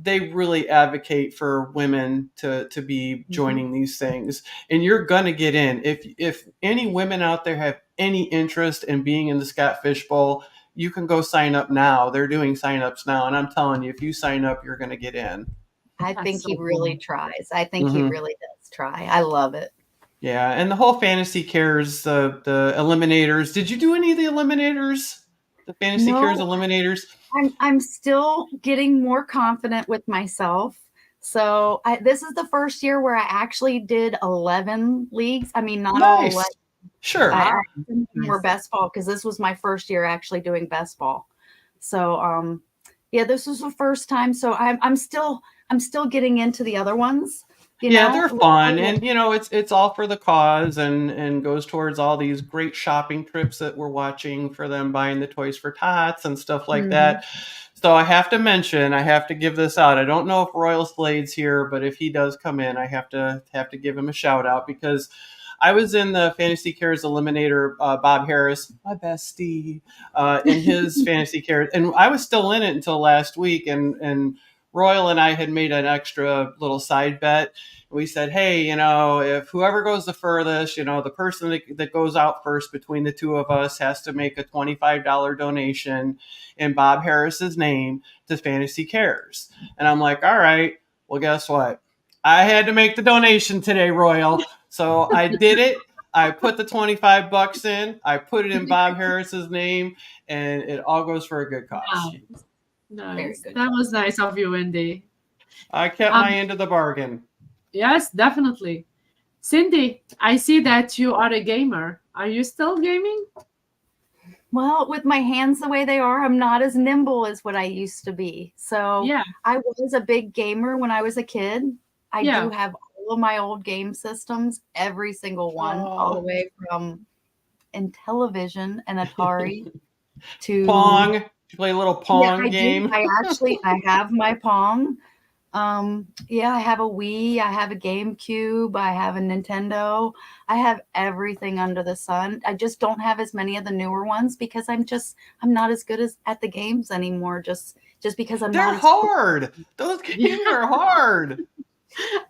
they really advocate for women to be Mhm. joining these things. And you're gonna get in. If any women out there have any interest in being in the Scott Fish Bowl, you can go sign up now. They're doing sign-ups now, and I'm telling you, if you sign up, you're gonna get in. I That's think he so really cool. tries. I think he Hmm. really does try. I love it. Yeah, and the whole Fantasy Cares, the eliminators. Did you do any of the eliminators? The Fantasy Cares No, eliminators? I'm still getting more confident with myself. So this is the first year where I actually did 11 leagues. I mean, not all 11. Nice. Sure. Wow. I did more Nice. best ball because this was my first year actually doing best ball. So yeah, this was the first time. So I'm still getting into the other ones. You Yeah, know, they're fun, and it's all for the cause, and goes towards all these great shopping trips that we're watching for them buying the Toys for Tots and stuff like Mhm. that. So I have to give this out. I don't know if Royal Slade's here, but if he does come in, I have to give him a shout out because I was in the Fantasy Cares Eliminator. Bob Harris, my bestie, in his Fantasy Cares, and I was still in it until last week, and Royal and I had made an extra little side bet. We said, hey, if whoever goes the furthest, the person that goes out first between the two of us has to make a $25 donation in Bob Harris's name to Fantasy Cares. And I'm like, all right, well, guess what? I had to make the donation today, Royal. So I did it. I put the $25 in. I put it in Bob Harris's name, and it all goes for a good cause. Nice. Very Nice. good That job. was nice of you, Wendy. I kept my Um, end of the bargain. yes, definitely. Cindy, I see that you are a gamer. Are you still gaming? Well, with my hands the way they are, I'm not as nimble as what I used to be. So Yeah, I was a big gamer when I was a kid. I do yeah. have all of my old game systems, every single one, all the Oh, way from Intellivision and Atari to Pong. You play a little yeah, Pong I do. game. I have my Pong. Yeah, I have a Wii, I have a GameCube, I have a Nintendo. I have everything under the sun. I just don't have as many of the newer ones because I'm not as good as at the games anymore. Just because I'm They're not as quick. hard. Those Yeah, games are hard.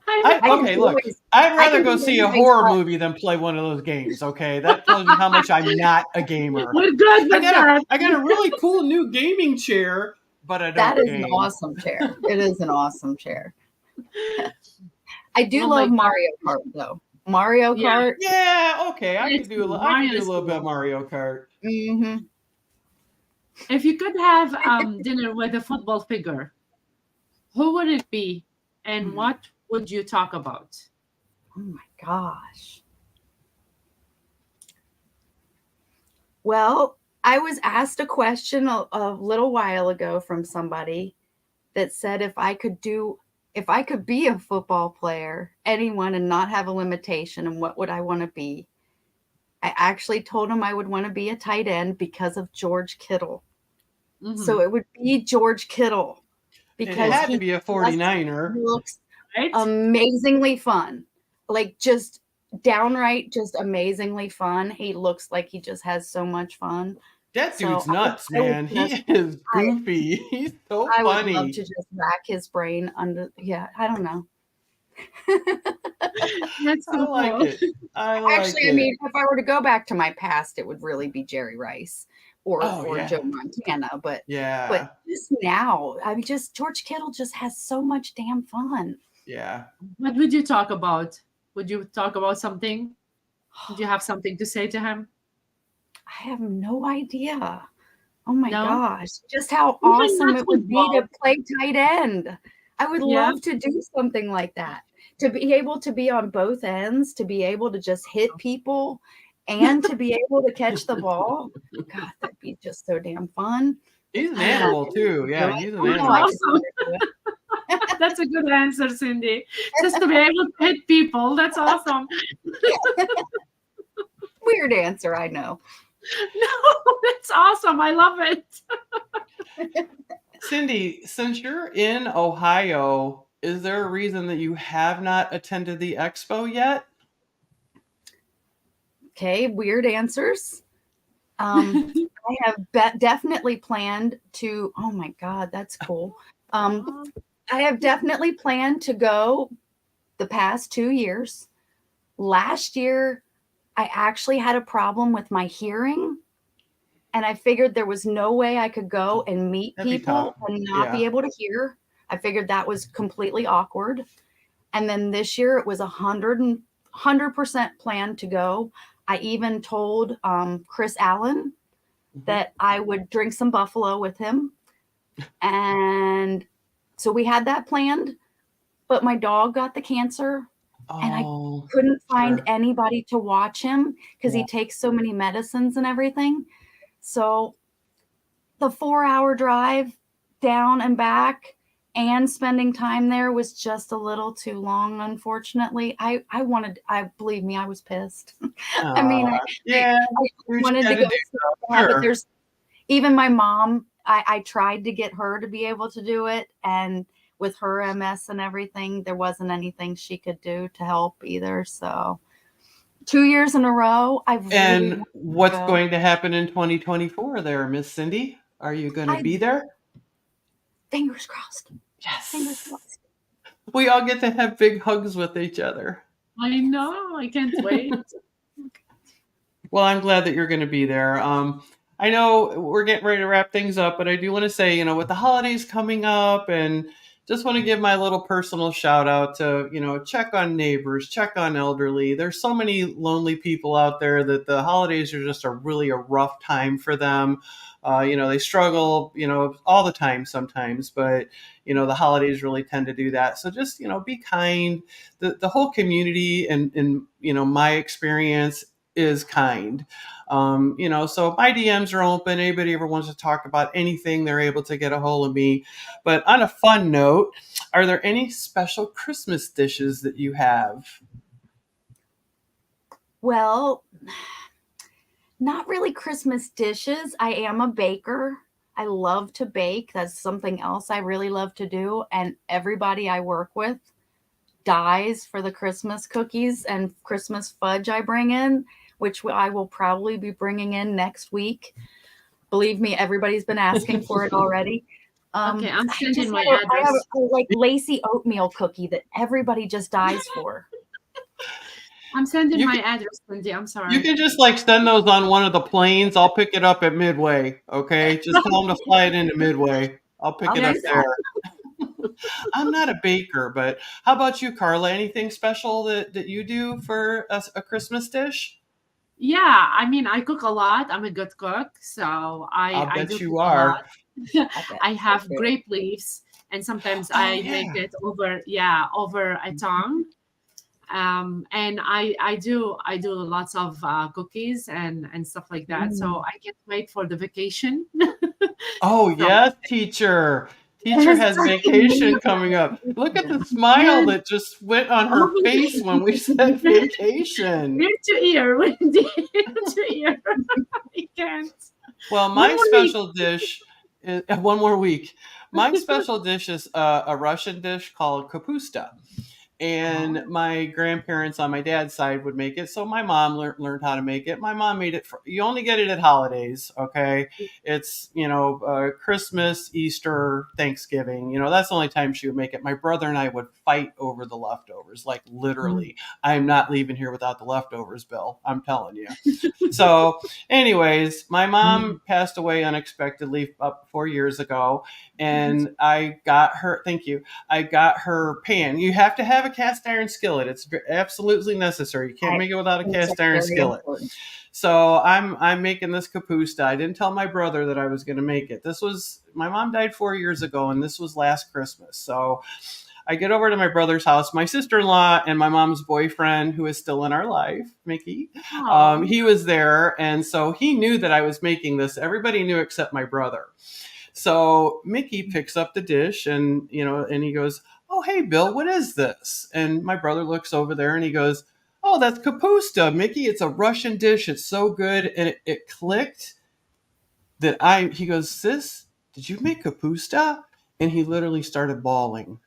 I I can Okay, do look. always I'd I rather can go do see a anything horror but movie than play one of those games, okay? That tells you how much I'm not a gamer. we're good I with got a that. I got a really cool new gaming chair, but I that don't is an game. awesome chair. It is an awesome chair. I do Oh my love god. Mario Kart though. Mario Yeah, Kart. Yeah, okay. it's I could do Mario a is little bit of cool. Mario Kart. Hmm. If you could have dinner with a football figure, who would it be, and Hmm. what would you talk about? Oh my gosh. Well, I was asked a question a little while ago from somebody that said if I could be a football player, anyone, and not have a limitation, and what would I want to be? I actually told him I would want to be a tight end because of George Kittle. Hmm. So it would be George Kittle And it because had to he be a just 49er. looks Right? amazingly fun. Like just downright just amazingly fun. He looks like he just has so much fun. That So dude's nuts, I would man. He just is I goofy. He's so I would love funny. to just rack his brain under, yeah, I don't know. That's I so like cool. it. I like Actually, I it. mean, if I were to go back to my past, it would really be Jerry Rice Oh or Joe yeah. Montana, but Yeah. just now, I mean, just George Kittle just has so much damn fun. Yeah. What would you talk about? Would you talk about something? Would you have something to say to him? I have no idea. Oh my No? gosh, just how Even awesome not it would be to football. play tight end. I would Yeah. love to do something like that. To be able to be on both ends, to be able to just hit people and to be able to catch the ball. God, that'd be just so damn fun. He's an I know I animal could too. do Yeah, it. he's an I That's know I animal. could awesome. do it. That's a good answer, Cindy. Just to be able to hit people. That's awesome. Weird answer, I know. No, that's awesome. I love it. Cindy, since you're in Ohio, is there a reason that you have not attended the expo yet? Okay, weird answers. I have definitely planned to. Oh my God, that's cool. Um, I have definitely planned to go the past 2 years. Last year, I actually had a problem with my hearing, and I figured there was no way I could go and meet That'd be tough. people and not be Yeah. able to hear. I figured that was completely awkward. And then this year, it was 100% planned to go. I even told Chris Allen Mhm. that I would drink some buffalo with him. And so we had that planned, but my dog got the cancer and I Oh, couldn't find sure. anybody to watch him because he Yeah. takes so many medicines and everything. So the 4 hour drive down and back and spending time there was just a little too long, unfortunately. I believe me, I was pissed. I mean, Aw, I, yeah. I Do what you wanted to gotta go do. so bad, but Sure. there's even my mom, I tried to get her to be able to do it. And with her MS and everything, there wasn't anything she could do to help either. So 2 years in a row, I really And wanted to what's go. going to happen in 2024 there, Miss Cindy? Are you going to I be there? fingers crossed. Fingers Yes. crossed. We all get to have big hugs with each other. I know. I can't wait. Well, I'm glad that you're going to be there. I know we're getting ready to wrap things up, but I do want to say, with the holidays coming up, and just want to give my little personal shout out to, check on neighbors, check on elderly. There's so many lonely people out there that the holidays are just a rough time for them. They struggle, all the time sometimes, but, the holidays really tend to do that. So just, be kind. The whole community and, my experience is kind. So my DMs are open. Anybody ever wants to talk about anything, they're able to get a hold of me. But on a fun note, are there any special Christmas dishes that you have? Well, not really Christmas dishes. I am a baker. I love to bake. That's something else I really love to do. And everybody I work with dies for the Christmas cookies and Christmas fudge I bring in, which I will probably be bringing in next week. Believe me, everybody's been asking for it already. Okay, I'm I sending just my I have address. a like lacy oatmeal cookie that everybody just dies for. I'm sending You my can, address, Cindy. I'm you sorry. can just like send those on one of the planes. I'll pick it up at Midway. Okay, just tell them to fly it into Midway. I'll pick I'll it up do Yes. there. that. I'm not a baker, but how about you, Carla? Anything special that you do for a Christmas dish? Yeah, I mean, I cook a lot. I'm a good cook, so I I'll I bet do you cook a lot. are. I bet I so have too. grape leaves, and sometimes Oh I make yeah. it over, yeah, over a tongue. And I do lots of cookies and stuff like that. So Mm. I can't wait for the vacation. Oh So yes, teacher. Teacher Yes, has vacation coming up. Look at the smile yes, that just went on her oh, face when we said vacation. ear to ear, Wendy, ear to ear. I can't. Well, One my more week. special dish is one more week. My special dish is a Russian dish called kapusta. And oh, my grandparents on my dad's side would make it. So my mom learned how to make it. My mom made it. You only get it at holidays. Okay. It's, Christmas, Easter, Thanksgiving. That's the only time she would make it. My brother and I would fight over the leftovers. Like mm, literally, I'm not leaving here without the leftovers, Bill. I'm telling you. So, anyways, my mm. mom passed away unexpectedly up 4 years ago, and I got her. Thank you. I got her pan. You have to have a cast iron skillet. It's absolutely necessary. You can't I make it without a It's cast iron very skillet. important. So I'm making this kapusta. I didn't tell my brother that I was going to make it. This was my mom died 4 years ago, and this was last Christmas. So I get over to my brother's house. My sister in law and my mom's boyfriend, who is still in our life, Mickey, Oh, he was there. And so he knew that I was making this. Everybody knew except my brother. So Mickey picks up the dish and he goes, "Oh, hey, Bill, what is this?" And my brother looks over there and he goes, "Oh, that's kapusta, Mickey. It's a Russian dish. It's so good." And it clicked he goes, "Sis, did you make kapusta?" And he literally started bawling.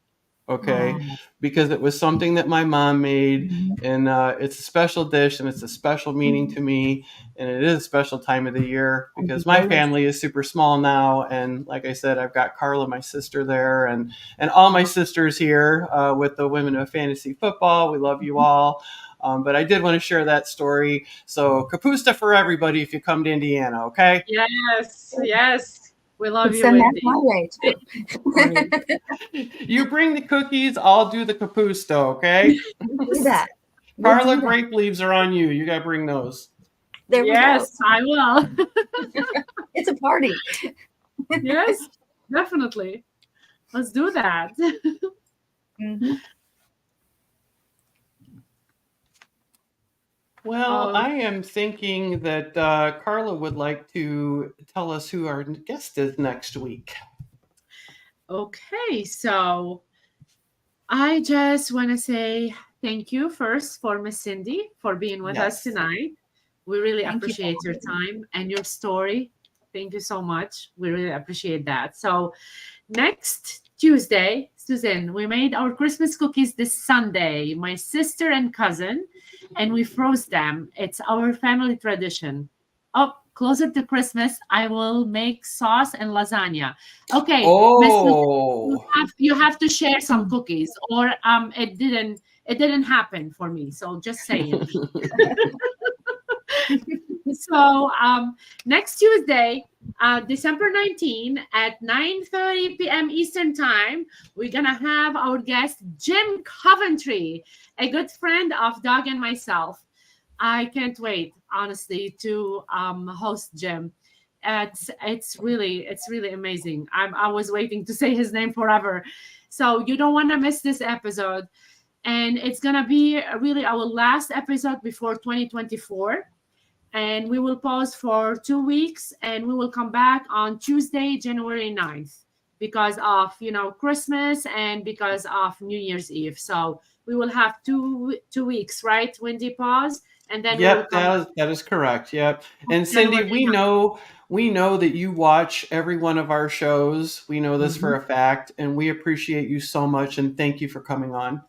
Okay, Oh, because it was something that my mom made, mhm. and it's a special dish, and it's a special meaning to me, and it is a special time of the year I because my noticed. family is super small now, and like I said, I've got Carla, my sister, there, and all my sisters here with the Women of Fantasy Football. We love you all. But I did want to share that story. So, kapusta for everybody if you come to Indiana, okay? yes, yes. We love Could you, send that Wendy. my way Thank too. you for it. You bring the cookies, I'll do the kapusta, okay? We'll do that. We'll Carla, do that. grape leaves are on you. You got to bring those. There we go. Yes, I will. It's a party. Yes, definitely. Let's do that. Hmm. Well, Oh, I am thinking that Carla would like to tell us who our guest is next week. okay. So I just want to say thank you first for Miss Cindy for being with us Yes. tonight. We really Thank you for appreciate your having me. time and your story. Thank you so much. We really appreciate that. So next Tuesday, Susan, we made our Christmas cookies this Sunday, my sister and cousin, and we froze them. It's our family tradition. Oh, closer to Christmas, I will make sauce and lasagna. Okay, Miss Susan, Oh. you have to share some cookies, or it didn't happen for me. So just saying. So next Tuesday, December 19 at 9:30 p.m. Eastern Time, we're gonna have our guest Jim Coventry, a good friend of Doug and myself. I can't wait, honestly, to host Jim. It's really amazing. I was waiting to say his name forever, so you don't want to miss this episode. And it's gonna be really our last episode before 2024, and we will pause for 2 weeks and we will come back on Tuesday, January 9th, because of Christmas and because of New Year's Eve. So we will have two weeks, right? Wendy, pause, and then we will Yep, come back that is correct. Yep. on And Cindy, January we 9th. know We know that you watch every one of our shows. We know this for a fact, and we appreciate you so much. And thank you for coming on.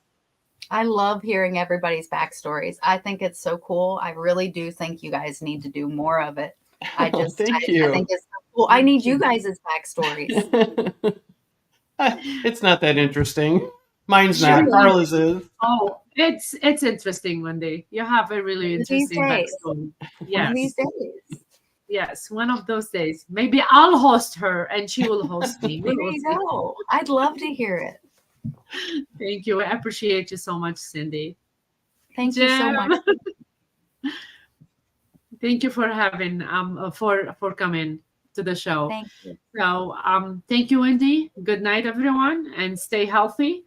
I love hearing everybody's backstories. I think it's so cool. I really do think you guys need to do more of it. I Thank you. think it's so cool. I need you guys' backstories. It's not that interesting. Mine's not. Carla's is. Oh, it's interesting, Wendi. You have a really interesting backstory. Yes. One of these days. Yes, one of those days. Maybe I'll host her and she will host me. There you go. I'd love to hear it. Thank you. I appreciate you so much, Cyndi. Thank you so much. Thank you for having for coming to the show. Thank you. So thank you, Wendi. Good night, everyone, and stay healthy.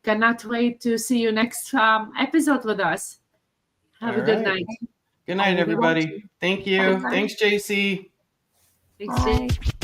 Cannot wait to see you next episode with us. Have a good night. Good night, everybody. Thank you. Thanks, JC. Thanks, JC.